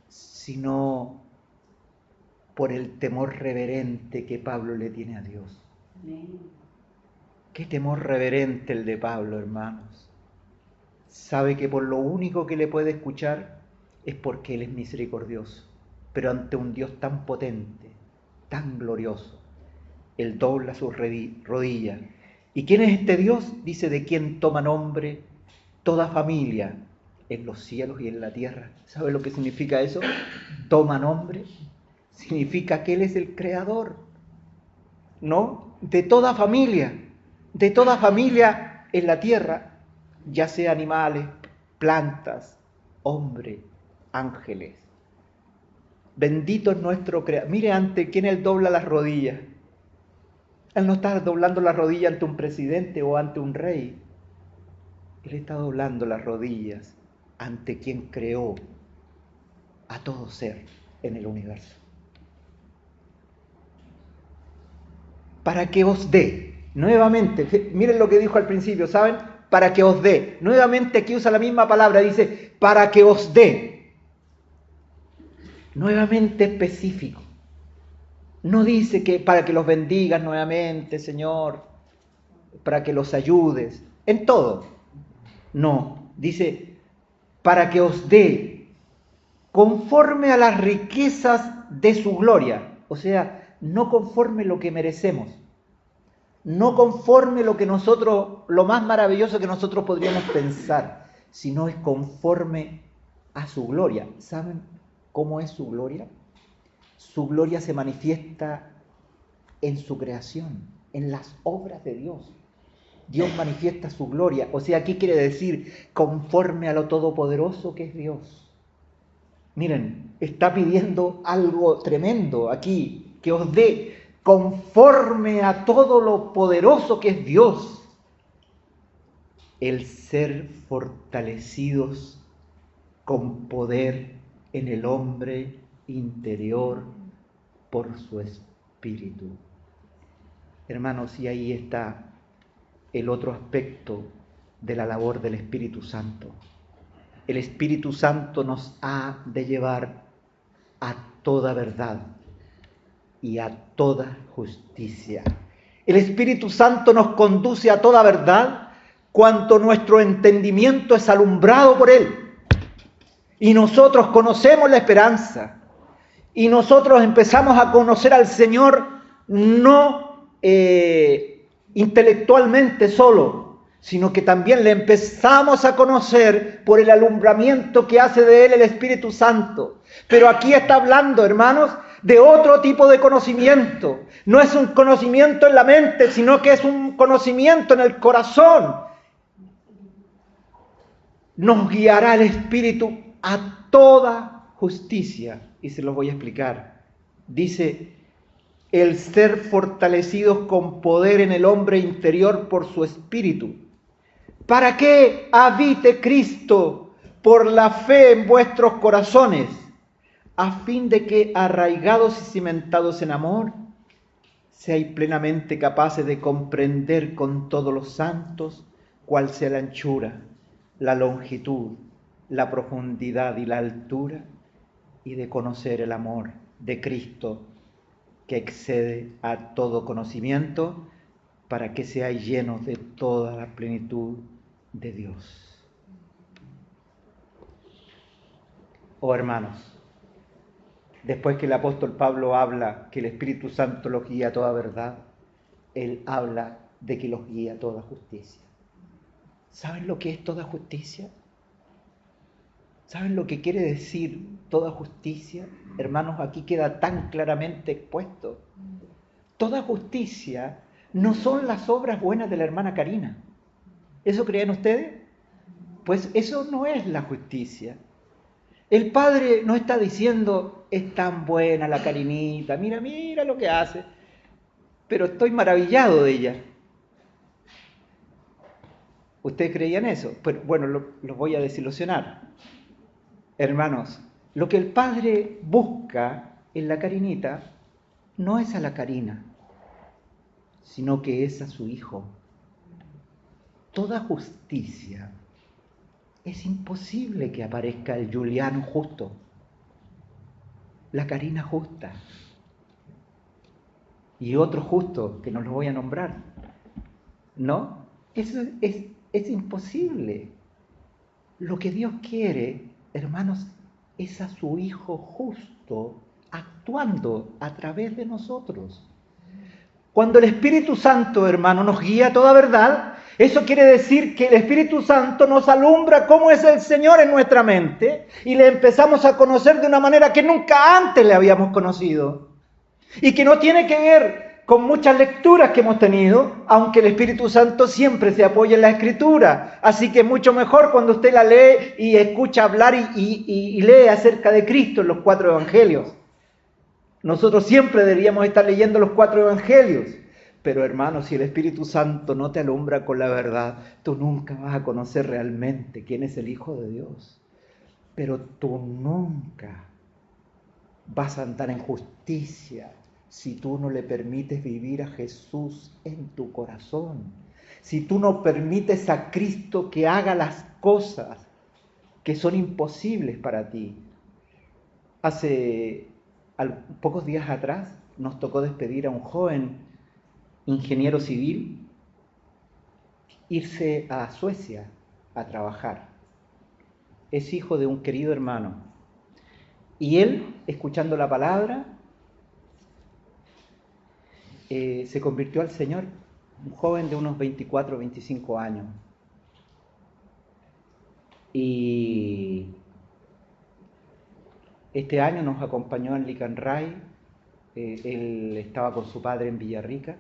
sino por el temor reverente que Pablo le tiene a Dios. Qué temor reverente el de Pablo, hermanos. Sabe que por lo único que le puede escuchar es porque Él es misericordioso. Pero ante un Dios tan potente, tan glorioso, Él dobla sus rodillas. ¿Y quién es este Dios? Dice, de quien toma nombre toda familia, en los cielos y en la tierra. ¿Sabe lo que significa eso? Toma nombre. Significa que Él es el creador, ¿no? De toda familia en la tierra, ya sea animales, plantas, hombres, ángeles. Bendito es nuestro creador. Mire ante quién Él dobla las rodillas. Él no está doblando las rodillas ante un presidente o ante un rey. Él está doblando las rodillas ante quien creó a todo ser en el universo. Para que os dé, nuevamente, miren lo que dijo al principio, ¿saben? Para que os dé. Nuevamente aquí usa la misma palabra, dice, para que os dé. Nuevamente específico. No dice que para que los bendigas nuevamente, Señor, para que los ayudes, en todo. No, dice, para que os dé, conforme a las riquezas de su gloria. O sea, no conforme lo que merecemos, no conforme lo que nosotros, lo más maravilloso que nosotros podríamos pensar, sino es conforme a su gloria. ¿Saben cómo es su gloria? Su gloria se manifiesta en su creación, en las obras de Dios. Dios manifiesta su gloria. O sea, ¿qué quiere decir? Conforme a lo todopoderoso que es Dios. Miren, está pidiendo algo tremendo aquí, que os dé conforme a todo lo poderoso que es Dios, el ser fortalecidos con poder en el hombre interior por su espíritu. Hermanos, y ahí está el otro aspecto de la labor del Espíritu Santo. El Espíritu Santo nos ha de llevar a toda verdad y a toda justicia. El Espíritu Santo nos conduce a toda verdad cuando nuestro entendimiento es alumbrado por Él. Y nosotros conocemos la esperanza. Y nosotros empezamos a conocer al Señor no intelectualmente solo, sino que también le empezamos a conocer por el alumbramiento que hace de Él el Espíritu Santo. Pero aquí está hablando, hermanos, de otro tipo de conocimiento. No es un conocimiento en la mente, sino que es un conocimiento en el corazón. Nos guiará el Espíritu a toda justicia. Y se los voy a explicar. Dice, el ser fortalecidos con poder en el hombre interior por su Espíritu, para que habite Cristo por la fe en vuestros corazones, a fin de que, arraigados y cimentados en amor, seáis plenamente capaces de comprender con todos los santos cuál sea la anchura, la longitud, la profundidad y la altura, y de conocer el amor de Cristo, que excede a todo conocimiento, para que seáis llenos de toda la plenitud de Dios. Oh hermanos, después que el apóstol Pablo habla que el Espíritu Santo los guía a toda verdad, él habla de que los guía a toda justicia. ¿Saben lo que es toda justicia? ¿Saben lo que quiere decir toda justicia? Hermanos, aquí queda tan claramente expuesto. Toda justicia no son las obras buenas de la hermana Karina. ¿Eso creen ustedes? Pues eso no es la justicia. El Padre no está diciendo, es tan buena la Karinita, mira lo que hace, pero estoy maravillado de ella. ¿Ustedes creían eso? Pero bueno, los voy a desilusionar. Hermanos, lo que el Padre busca en la Karinita no es a la Karina, sino que es a su Hijo. Toda justicia, es imposible que aparezca el Juliano justo, la Karina justa y otro justo que no los voy a nombrar. ¿No? Eso es imposible. Lo que Dios quiere, hermanos, es a su Hijo justo actuando a través de nosotros. Cuando el Espíritu Santo, hermano, nos guía a toda verdad, Eso quiere decir que el Espíritu Santo nos alumbra cómo es el Señor en nuestra mente y le empezamos a conocer de una manera que nunca antes le habíamos conocido. Y que no tiene que ver con muchas lecturas que hemos tenido, aunque el Espíritu Santo siempre se apoya en la Escritura. Así que es mucho mejor cuando usted la lee y escucha hablar y lee acerca de Cristo en los 4 evangelios. Nosotros siempre deberíamos estar leyendo los 4 evangelios. Pero hermanos, si el Espíritu Santo no te alumbra con la verdad, tú nunca vas a conocer realmente quién es el Hijo de Dios. Pero tú nunca vas a andar en justicia si tú no le permites vivir a Jesús en tu corazón. Si tú no permites a Cristo que haga las cosas que son imposibles para ti. Hace pocos días atrás nos tocó despedir a un joven ingeniero civil, irse a Suecia a trabajar. Es hijo de un querido hermano. Y él, escuchando la palabra, se convirtió al Señor, un joven de unos 24 o 25 años. Y este año nos acompañó en Licanray. Él estaba con su padre en Villarrica.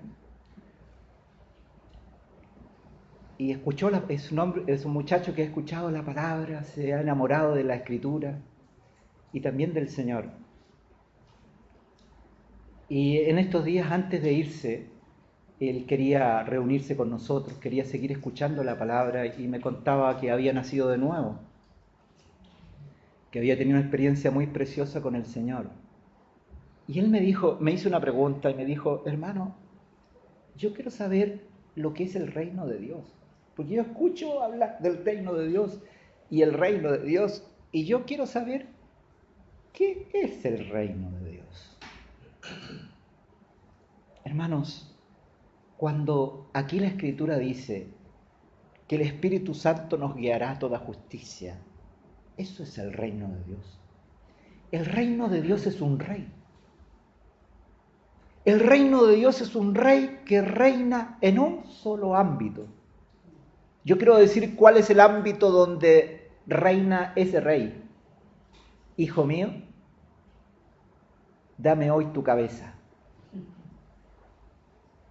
Y escuchó, es un muchacho que ha escuchado la palabra, se ha enamorado de la Escritura y también del Señor. Y en estos días antes de irse, él quería reunirse con nosotros, quería seguir escuchando la palabra y me contaba que había nacido de nuevo, que había tenido una experiencia muy preciosa con el Señor. Y él me hizo una pregunta y me dijo, hermano, yo quiero saber lo que es el reino de Dios. Porque yo escucho hablar del reino de Dios y el reino de Dios, y yo quiero saber qué es el reino de Dios. Hermanos, cuando aquí la Escritura dice que el Espíritu Santo nos guiará a toda justicia, eso es el reino de Dios. El reino de Dios es un rey. El reino de Dios es un rey que reina en un solo ámbito. Yo quiero decir cuál es el ámbito donde reina ese rey. Hijo mío, dame hoy tu cabeza.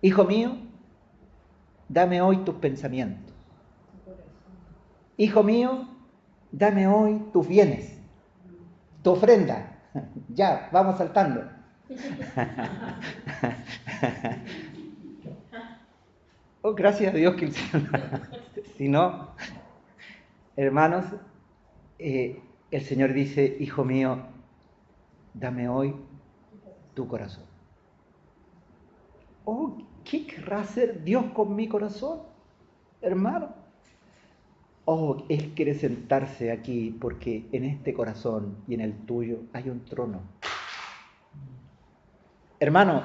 Hijo mío, dame hoy tus pensamientos. Hijo mío, dame hoy tus bienes, tu ofrenda. Ya, vamos saltando. Oh, gracias a Dios que el Señor... Si no, hermanos, el Señor dice, hijo mío, dame hoy tu corazón. Oh, ¿qué querrá hacer Dios con mi corazón, hermano? Oh, Él quiere sentarse aquí porque en este corazón y en el tuyo hay un trono. Hermano,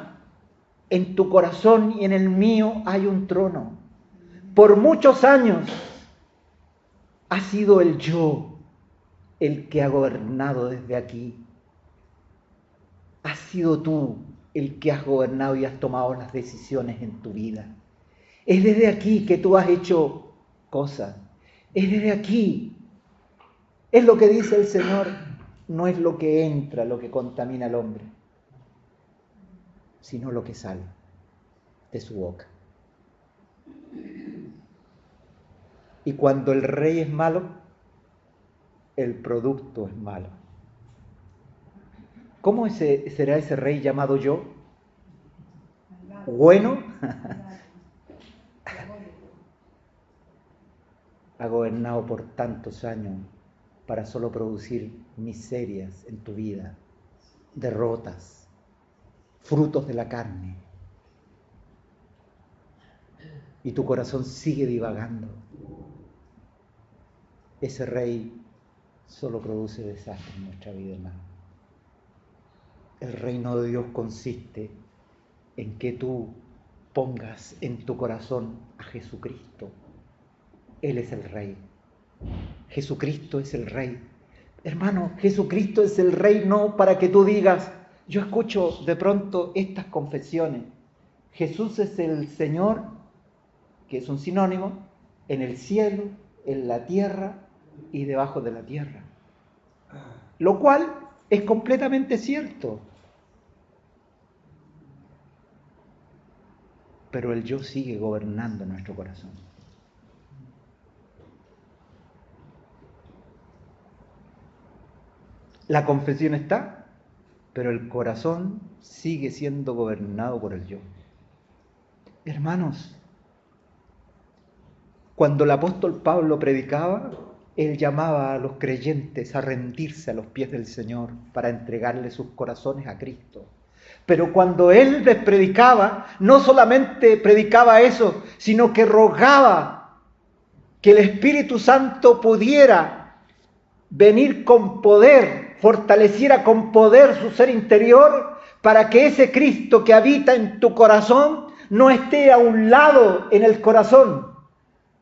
en tu corazón y en el mío hay un trono. Por muchos años ha sido el yo el que ha gobernado desde aquí. Has sido tú el que has gobernado y has tomado las decisiones en tu vida. Es desde aquí que tú has hecho cosas. Es desde aquí. Es lo que dice el Señor. No es lo que entra lo que contamina al hombre, sino lo que sale de su boca. Y cuando el rey es malo, el producto es malo. ¿Cómo será ese rey llamado yo? Bueno. Ha gobernado por tantos años para solo producir miserias en tu vida, derrotas, frutos de la carne. Y tu corazón sigue divagando. Ese rey solo produce desastre en nuestra vida, hermano. El reino de Dios consiste en que tú pongas en tu corazón a Jesucristo. Él es el Rey. Jesucristo es el Rey. Hermano, Jesucristo es el Rey no para que tú digas, yo escucho de pronto estas confesiones. Jesús es el Señor, que es un sinónimo, en el cielo, en la tierra y debajo de la tierra. Lo cual es completamente cierto. Pero el yo sigue gobernando nuestro corazón. La confesión está, pero el corazón sigue siendo gobernado por el yo. Hermanos, cuando el apóstol Pablo predicaba, él llamaba a los creyentes a rendirse a los pies del Señor para entregarle sus corazones a Cristo. Pero cuando él les predicaba, no solamente predicaba eso, sino que rogaba que el Espíritu Santo pudiera venir con poder, fortaleciera con poder su ser interior, para que ese Cristo que habita en tu corazón no esté a un lado en el corazón.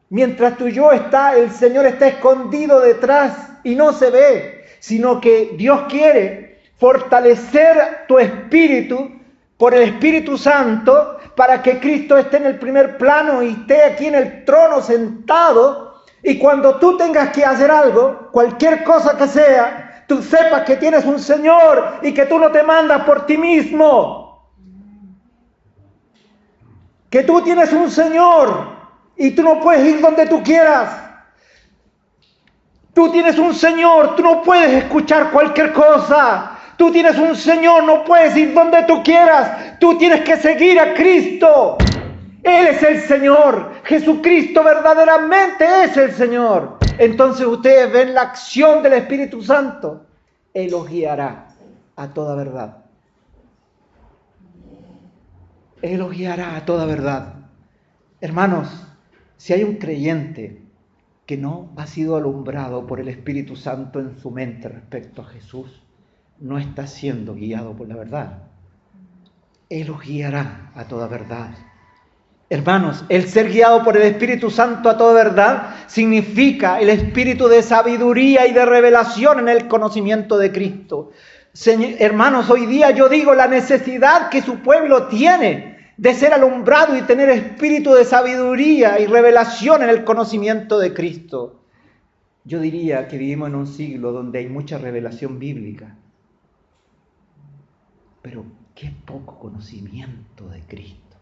Mientras tu yo está, el Señor está escondido detrás y no se ve, sino que Dios quiere fortalecer tu espíritu por el Espíritu Santo para que Cristo esté en el primer plano y esté aquí en el trono sentado, y cuando tú tengas que hacer algo, cualquier cosa que sea, tú sepas que tienes un Señor y que tú no te mandas por ti mismo, que tú tienes un Señor y tú no puedes ir donde tú quieras. Tú tienes un Señor, tú no puedes escuchar cualquier cosa. Tú tienes un Señor, no puedes ir donde tú quieras. Tú tienes que seguir a Cristo. Él es el Señor. Jesucristo verdaderamente es el Señor. Entonces ustedes ven la acción del Espíritu Santo. Él los guiará a toda verdad. Él los guiará a toda verdad. Hermanos, si hay un creyente que no ha sido alumbrado por el Espíritu Santo en su mente respecto a Jesús, no está siendo guiado por la verdad. Él los guiará a toda verdad. Hermanos, el ser guiado por el Espíritu Santo a toda verdad significa el espíritu de sabiduría y de revelación en el conocimiento de Cristo. Hermanos, hoy día yo digo la necesidad que su pueblo tiene de ser alumbrado y tener espíritu de sabiduría y revelación en el conocimiento de Cristo. Yo diría que vivimos en un siglo donde hay mucha revelación bíblica, pero qué poco conocimiento de Cristo.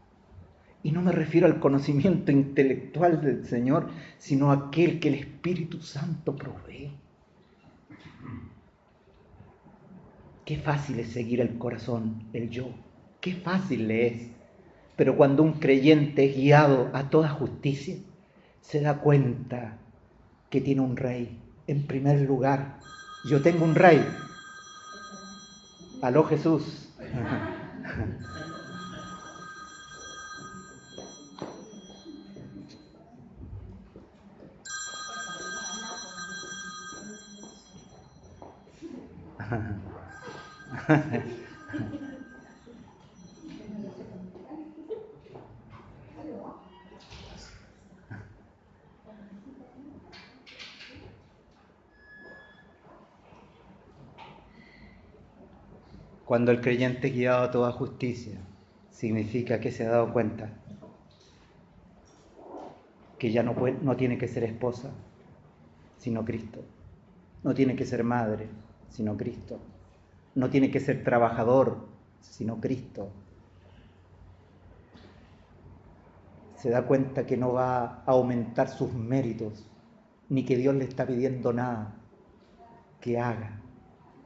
Y no me refiero al conocimiento intelectual del Señor, sino aquel que el Espíritu Santo provee. Qué fácil es seguir el corazón, el yo. Qué fácil le es. Pero cuando un creyente es guiado a toda justicia, se da cuenta que tiene un rey. En primer lugar, yo tengo un rey. Aló, Jesús. Cuando el creyente es guiado a toda justicia, significa que se ha dado cuenta que ya no tiene que ser esposa, sino Cristo. No tiene que ser madre, sino Cristo. No tiene que ser trabajador, sino Cristo. Se da cuenta que no va a aumentar sus méritos, ni que Dios le está pidiendo nada que haga,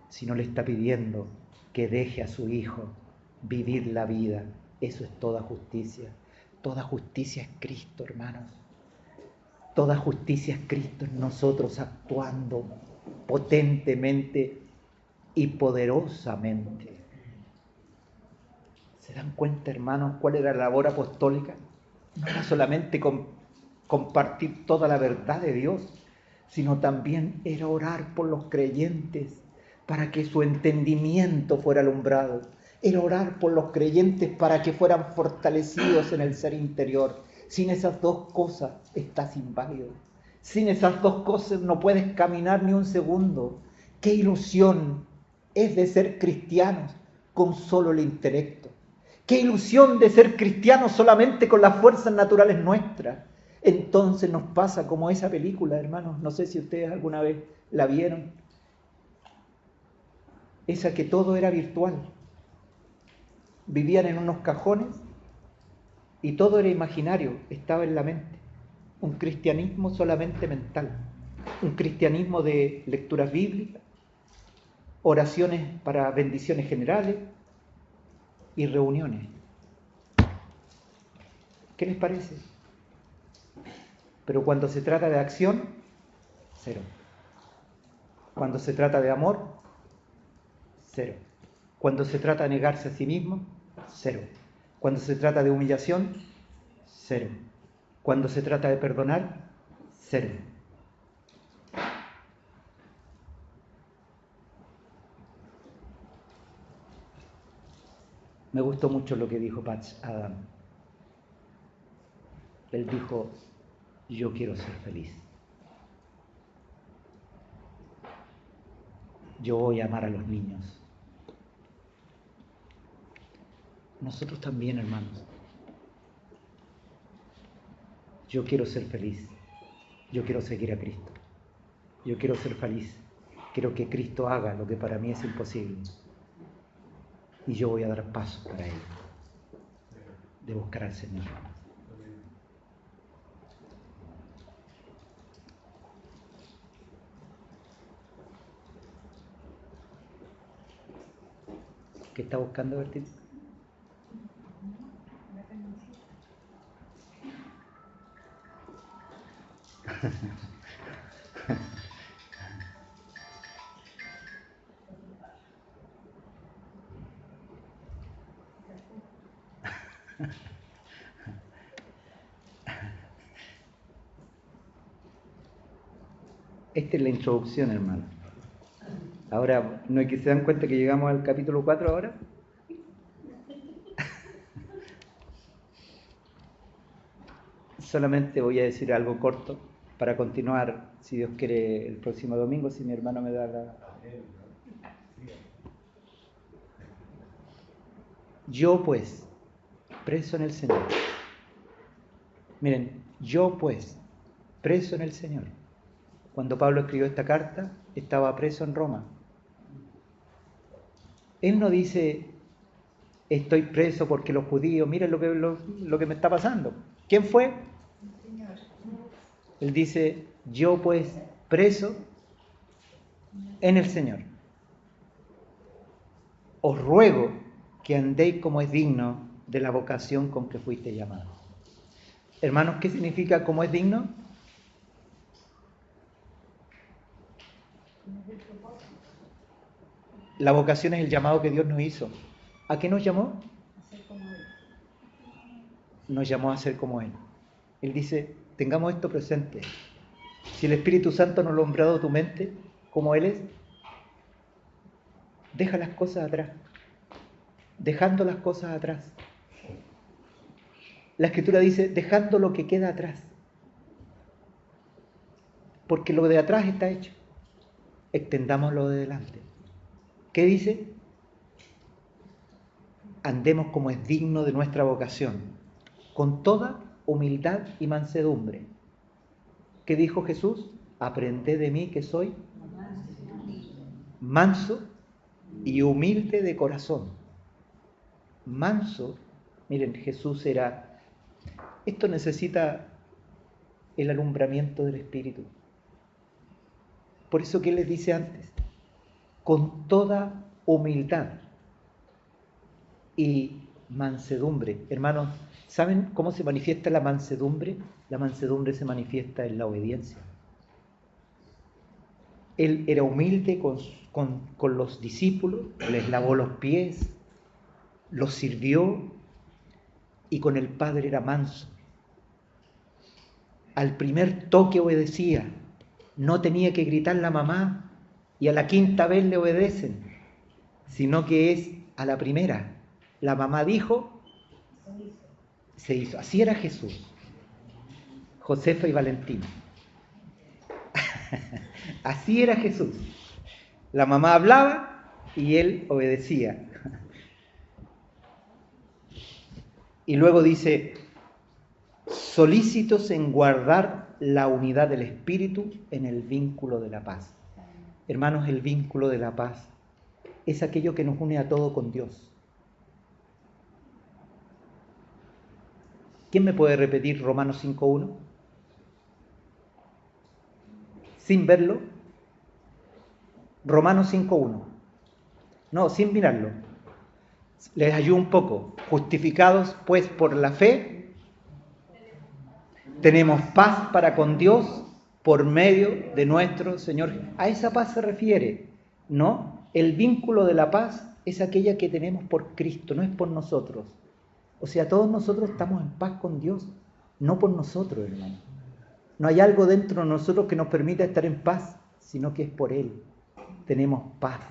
sino le está pidiendo que deje a su Hijo vivir la vida. Eso es toda justicia. Toda justicia es Cristo, hermanos. Toda justicia es Cristo en nosotros, actuando potentemente y poderosamente. ¿Se dan cuenta, hermanos, cuál era la labor apostólica? No era solamente compartir toda la verdad de Dios, sino también era orar por los creyentes para que su entendimiento fuera alumbrado. Era orar por los creyentes para que fueran fortalecidos en el ser interior. Sin esas dos cosas estás inválido. Sin esas dos cosas no puedes caminar ni un segundo. ¡Qué ilusión es de ser cristianos con solo el intelecto! ¡Qué ilusión de ser cristianos solamente con las fuerzas naturales nuestras! Entonces nos pasa como esa película, hermanos, no sé si ustedes alguna vez la vieron, esa que todo era virtual. Vivían en unos cajones y todo era imaginario, estaba en la mente. Un cristianismo solamente mental, un cristianismo de lecturas bíblicas, oraciones para bendiciones generales y reuniones. ¿Qué les parece? Pero cuando se trata de acción, cero. Cuando se trata de amor, cero. Cuando se trata de negarse a sí mismo, cero. Cuando se trata de humillación, cero. Cuando se trata de perdonar, cero. Me gustó mucho lo que dijo Patch Adam. Él dijo, yo quiero ser feliz. Yo voy a amar a los niños. Nosotros también, hermanos. Yo quiero ser feliz. Yo quiero seguir a Cristo. Yo quiero ser feliz. Quiero que Cristo haga lo que para mí es imposible. Y yo voy a dar pasos para ello. De buscar al Señor. ¿Qué está buscando, Bertín? Esta es la introducción, hermano. Ahora, ¿no es que se dan cuenta que llegamos al capítulo 4 ahora? Solamente voy a decir algo corto para continuar, si Dios quiere, el próximo domingo, si mi hermano me da la... Yo pues, preso en el Señor. Miren, yo pues, preso en el Señor. Cuando Pablo escribió esta carta, estaba preso en Roma. Él no dice, estoy preso porque los judíos, miren lo que me está pasando. ¿Quién fue? El Señor. Él dice, yo pues, preso en el Señor. Os ruego que andéis como es digno de la vocación con que fuiste llamados. Hermanos, ¿qué significa como es digno? La vocación es el llamado que Dios nos hizo. ¿A qué nos llamó? A ser como Él. Nos llamó a ser como Él. Él dice, tengamos esto presente. Si el Espíritu Santo no lo ha alumbrado tu mente, como Él es, deja las cosas atrás. Dejando las cosas atrás. La Escritura dice, dejando lo que queda atrás. Porque lo de atrás está hecho. Extendamos lo de delante. ¿Qué dice? Andemos como es digno de nuestra vocación, con toda humildad y mansedumbre. ¿Qué dijo Jesús? Aprended de mí que soy manso y humilde de corazón. Manso, miren, Jesús era... Esto necesita el alumbramiento del Espíritu. Por eso que les dice antes, con toda humildad y mansedumbre. Hermanos, ¿saben cómo se manifiesta la mansedumbre? La mansedumbre se manifiesta en la obediencia. Él era humilde con los discípulos, les lavó los pies, los sirvió y con el Padre era manso. Al primer toque obedecía, no tenía que gritar la mamá y a la quinta vez le obedecen, sino que es a la primera. La mamá dijo, se hizo. Así era Jesús, Josefa y Valentina. Así era Jesús. La mamá hablaba y él obedecía. Y luego dice, solícitos en guardar la unidad del espíritu en el vínculo de la paz. Hermanos, el vínculo de la paz es aquello que nos une a todo con Dios. ¿Quién me puede repetir Romanos 5.1? Sin verlo. Romanos 5.1. No, sin mirarlo. Les ayudo un poco. Justificados pues por la fe, tenemos paz para con Dios por medio de nuestro Señor. A esa paz se refiere, ¿no? El vínculo de la paz es aquella que tenemos por Cristo, no es por nosotros. O sea, todos nosotros estamos en paz con Dios, no por nosotros, hermano. No hay algo dentro de nosotros que nos permita estar en paz, sino que es por Él. Tenemos paz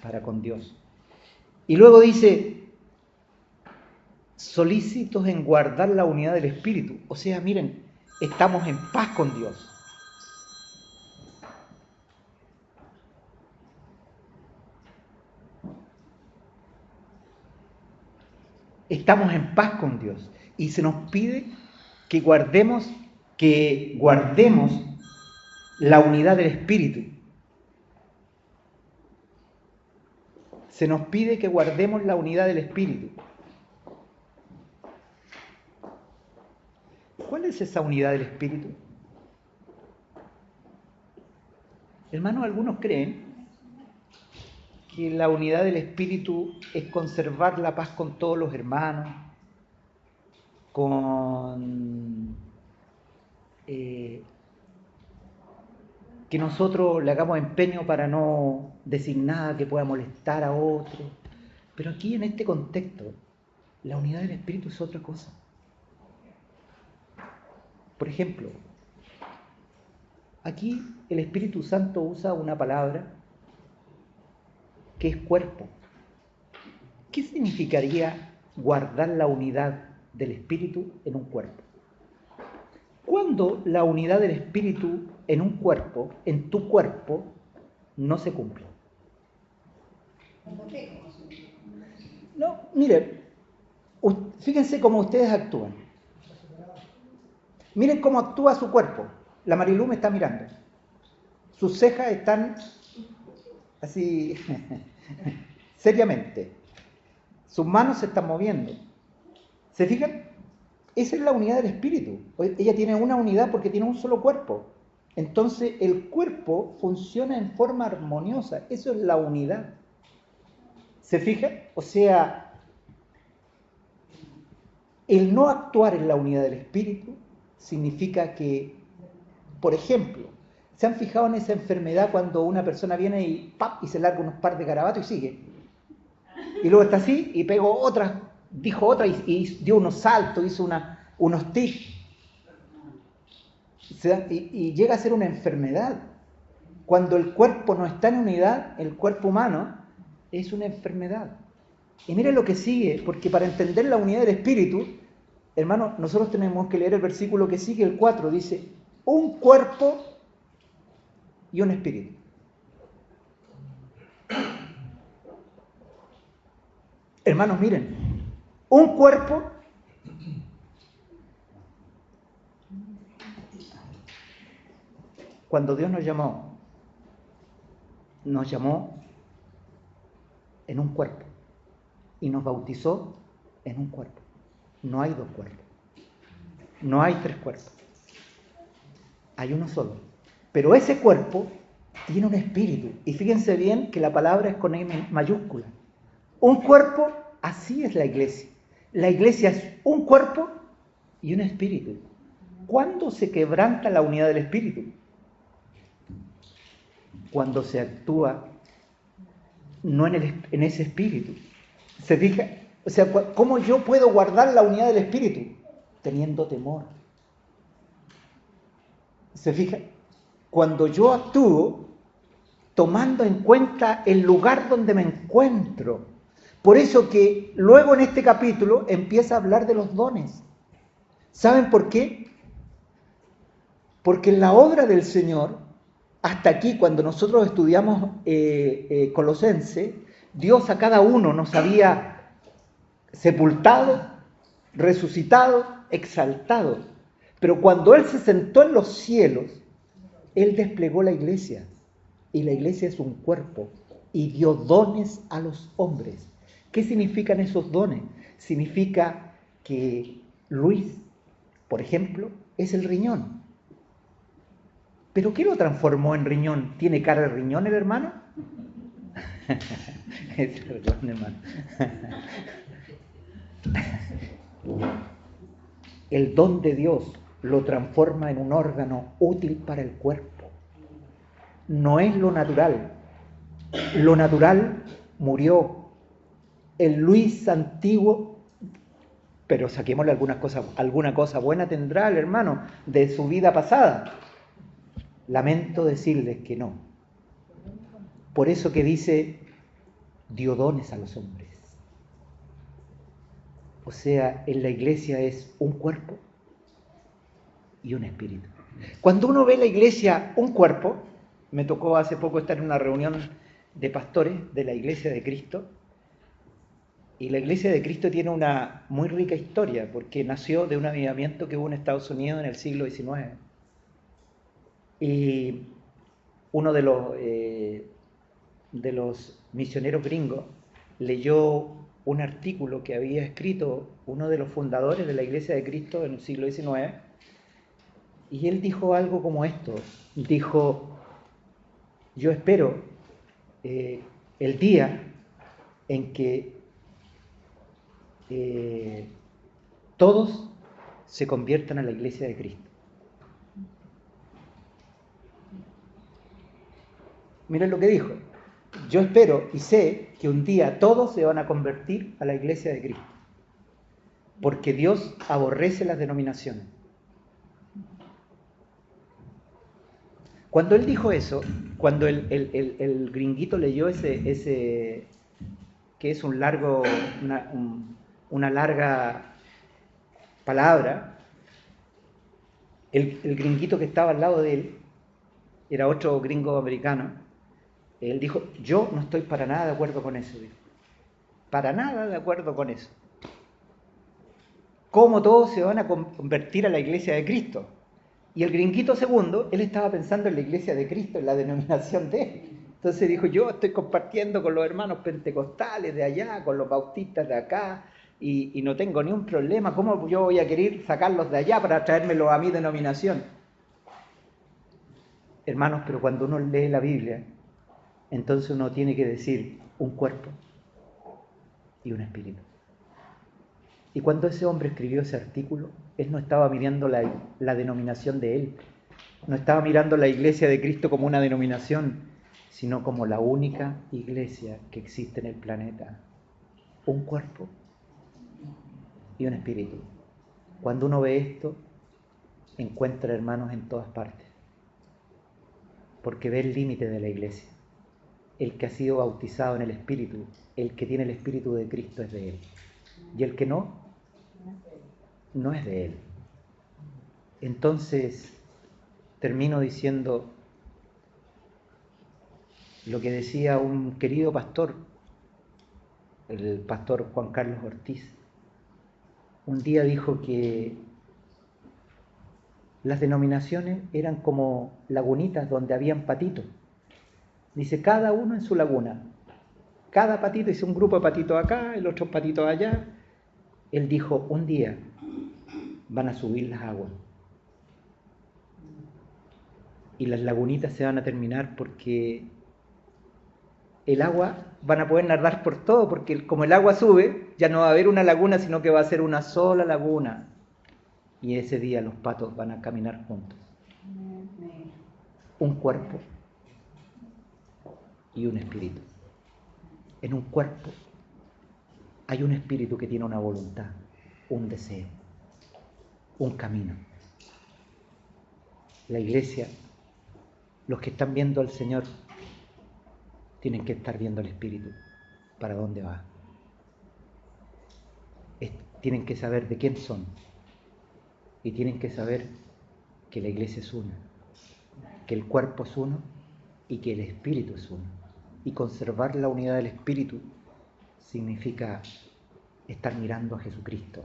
para con Dios. Y luego dice, solícitos en guardar la unidad del Espíritu. O sea, miren, estamos en paz con Dios. Estamos en paz con Dios. Y se nos pide que guardemos la unidad del Espíritu. Se nos pide que guardemos la unidad del Espíritu. ¿Cuál es esa unidad del Espíritu? Hermanos, algunos creen que la unidad del Espíritu es conservar la paz con todos los hermanos, que nosotros le hagamos empeño para no decir nada que pueda molestar a otro. Pero aquí en este contexto, la unidad del Espíritu es otra cosa. Por ejemplo, aquí el Espíritu Santo usa una palabra que es cuerpo. ¿Qué significaría guardar la unidad del Espíritu en un cuerpo? ¿Cuándo la unidad del Espíritu en un cuerpo, en tu cuerpo, no se cumple? No, mire, fíjense cómo ustedes actúan. Miren cómo actúa su cuerpo. La Marilú me está mirando. Sus cejas están así, seriamente. Sus manos se están moviendo. ¿Se fijan? Esa es la unidad del espíritu. Ella tiene una unidad porque tiene un solo cuerpo. Entonces el cuerpo funciona en forma armoniosa. Eso es la unidad. ¿Se fijan? O sea, el no actuar en la unidad del espíritu significa que, por ejemplo, ¿se han fijado en esa enfermedad cuando una persona viene y ¡pap! Y se larga unos par de garabatos y sigue? Y luego está así y pegó otra, dijo otra y dio unos saltos, hizo unos tics. Y llega a ser una enfermedad. Cuando el cuerpo no está en unidad, el cuerpo humano es una enfermedad. Y miren lo que sigue, porque para entender la unidad del espíritu, hermano, nosotros tenemos que leer el versículo que sigue, el 4, dice, un cuerpo y un espíritu. Hermanos, miren, un cuerpo cuando Dios nos llamó en un cuerpo y nos bautizó en un cuerpo. No hay dos cuerpos, no hay tres cuerpos, hay uno solo. Pero ese cuerpo tiene un espíritu. Y fíjense bien que la palabra es con E mayúscula. Un cuerpo, así es la iglesia. La iglesia es un cuerpo y un espíritu. ¿Cuándo se quebranta la unidad del espíritu? Cuando se actúa no en ese espíritu. ¿Se fija? O sea, ¿cómo yo puedo guardar la unidad del espíritu? Teniendo temor. ¿Se fija? Cuando yo actúo tomando en cuenta el lugar donde me encuentro. Por eso que luego en este capítulo empieza a hablar de los dones. ¿Saben por qué? Porque en la obra del Señor, hasta aquí cuando nosotros estudiamos Colosenses, Dios a cada uno nos había sepultado, resucitado, exaltado. Pero cuando Él se sentó en los cielos, Él desplegó la iglesia. Y la iglesia es un cuerpo. Y dio dones a los hombres. ¿Qué significan esos dones? Significa que Luis, por ejemplo, es el riñón. ¿Pero qué lo transformó en riñón? ¿Tiene cara de riñón el hermano? Perdón, hermano. El don de Dios lo transforma en un órgano útil para el cuerpo. No es lo natural. Lo natural murió. El Luis antiguo, pero saquémosle alguna cosa buena tendrá el hermano de su vida pasada. Lamento decirles que no. Por eso que dice, dio dones a los hombres. O sea, en la iglesia es un cuerpo y un espíritu. Cuando uno ve la iglesia un cuerpo, me tocó hace poco estar en una reunión de pastores de la Iglesia de Cristo, y la Iglesia de Cristo tiene una muy rica historia, porque nació de un avivamiento que hubo en Estados Unidos en el siglo XIX. Y uno de los misioneros gringos leyó un artículo que había escrito uno de los fundadores de la Iglesia de Cristo en el siglo XIX, y él dijo algo como esto. Dijo, yo espero el día en que todos se conviertan a la Iglesia de Cristo. Miren lo que dijo. Yo espero y sé que un día todos se van a convertir a la Iglesia de Cristo, porque Dios aborrece las denominaciones. Cuando él dijo eso, cuando el gringuito leyó ese que es una larga palabra, el gringuito que estaba al lado de él, era otro gringo americano, él dijo, yo no estoy para nada de acuerdo con eso, dijo. Para nada de acuerdo con eso. ¿Cómo todos se van a convertir a la Iglesia de Cristo? Y el gringuito segundo, él estaba pensando en la Iglesia de Cristo, en la denominación de él. Entonces dijo, yo estoy compartiendo con los hermanos pentecostales de allá, con los bautistas de acá, y no tengo ni un problema. ¿Cómo yo voy a querer sacarlos de allá para traérmelos a mi denominación? Hermanos, pero cuando uno lee la Biblia, entonces uno tiene que decir un cuerpo y un espíritu. Y cuando ese hombre escribió ese artículo, él no estaba mirando la denominación de él, no estaba mirando la Iglesia de Cristo como una denominación, sino como la única iglesia que existe en el planeta. Un cuerpo y un espíritu. Cuando uno ve esto, encuentra hermanos en todas partes, porque ve el límite de la iglesia. El que ha sido bautizado en el Espíritu, el que tiene el Espíritu de Cristo es de él. Y el que no es de él. Entonces, termino diciendo lo que decía un querido pastor, el pastor Juan Carlos Ortiz. Un día dijo que las denominaciones eran como lagunitas donde habían patitos. Dice, cada uno en su laguna. Cada patito, dice un grupo de patitos acá, el otro patito allá. Él dijo, un día van a subir las aguas. Y las lagunitas se van a terminar porque el agua van a poder nadar por todo, porque como el agua sube, ya no va a haber una laguna, sino que va a ser una sola laguna. Y ese día los patos van a caminar juntos. Un cuerpo y un espíritu. En un cuerpo hay un espíritu que tiene una voluntad, un deseo, un camino. La iglesia, los que están viendo al Señor, tienen que estar viendo al Espíritu, para dónde va. Tienen que saber de quién son, y tienen que saber que la iglesia es una, que el cuerpo es uno y que el Espíritu es uno. Y conservar la unidad del Espíritu significa estar mirando a Jesucristo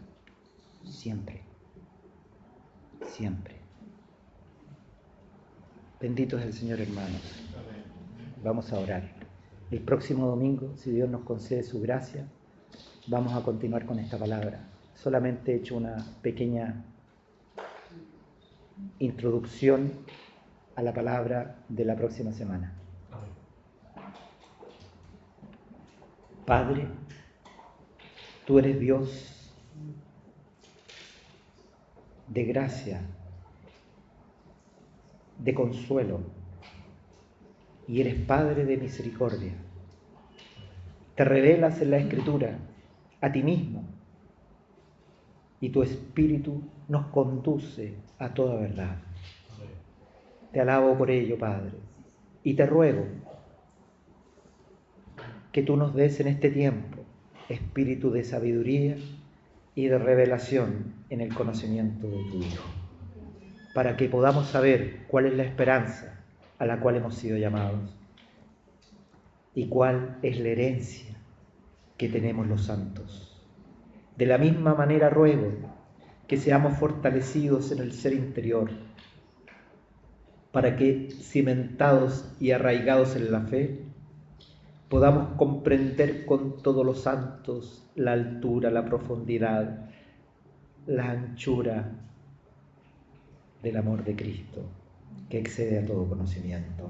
siempre. siempre. Bendito es el Señor, hermanos. Vamos a orar. El próximo domingo, si Dios nos concede su gracia, vamos a continuar con esta palabra. Solamente he hecho una pequeña introducción a la palabra de la próxima semana. Padre, tú eres Dios de gracia, de consuelo, y eres Padre de misericordia. Te revelas en la Escritura a ti mismo, y tu Espíritu nos conduce a toda verdad. Te alabo por ello, Padre, y te ruego que tú nos des en este tiempo espíritu de sabiduría y de revelación en el conocimiento de tu Hijo, para que podamos saber cuál es la esperanza a la cual hemos sido llamados y cuál es la herencia que tenemos los santos. De la misma manera ruego que seamos fortalecidos en el ser interior, para que, cimentados y arraigados en la fe, podamos comprender con todos los santos la altura, la profundidad, la anchura del amor de Cristo, que excede a todo conocimiento.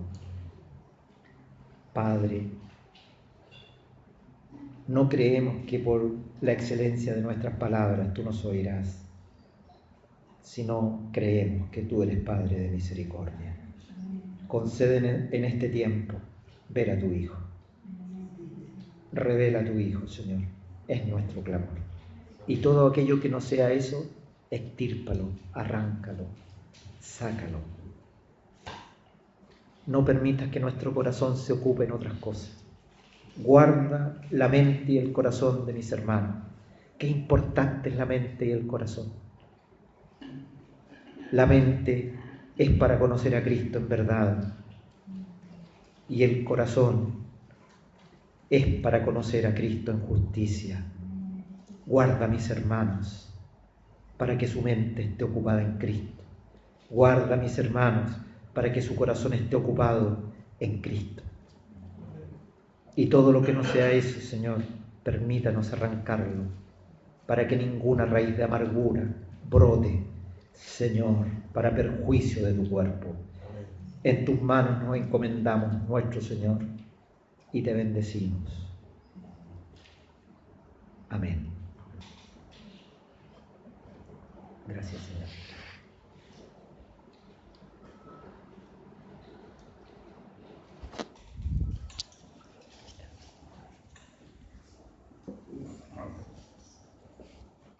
Padre, no creemos que por la excelencia de nuestras palabras tú nos oirás, sino creemos que tú eres Padre de misericordia. Concede en este tiempo ver a tu Hijo. Revela a tu Hijo, Señor, es nuestro clamor. Y todo aquello que no sea eso, extírpalo, arráncalo, sácalo. No permitas que nuestro corazón se ocupe en otras cosas. Guarda la mente y el corazón de mis hermanos. Qué importante es la mente y el corazón. La mente es para conocer a Cristo en verdad, y el corazón es para conocer a Cristo en justicia. Guarda a mis hermanos para que su mente esté ocupada en Cristo. Guarda a mis hermanos para que su corazón esté ocupado en Cristo. Y todo lo que no sea eso, Señor, permítanos arrancarlo, para que ninguna raíz de amargura brote, Señor, para perjuicio de tu cuerpo. En tus manos nos encomendamos, nuestro Señor, y te bendecimos. Amén. Gracias, Señor.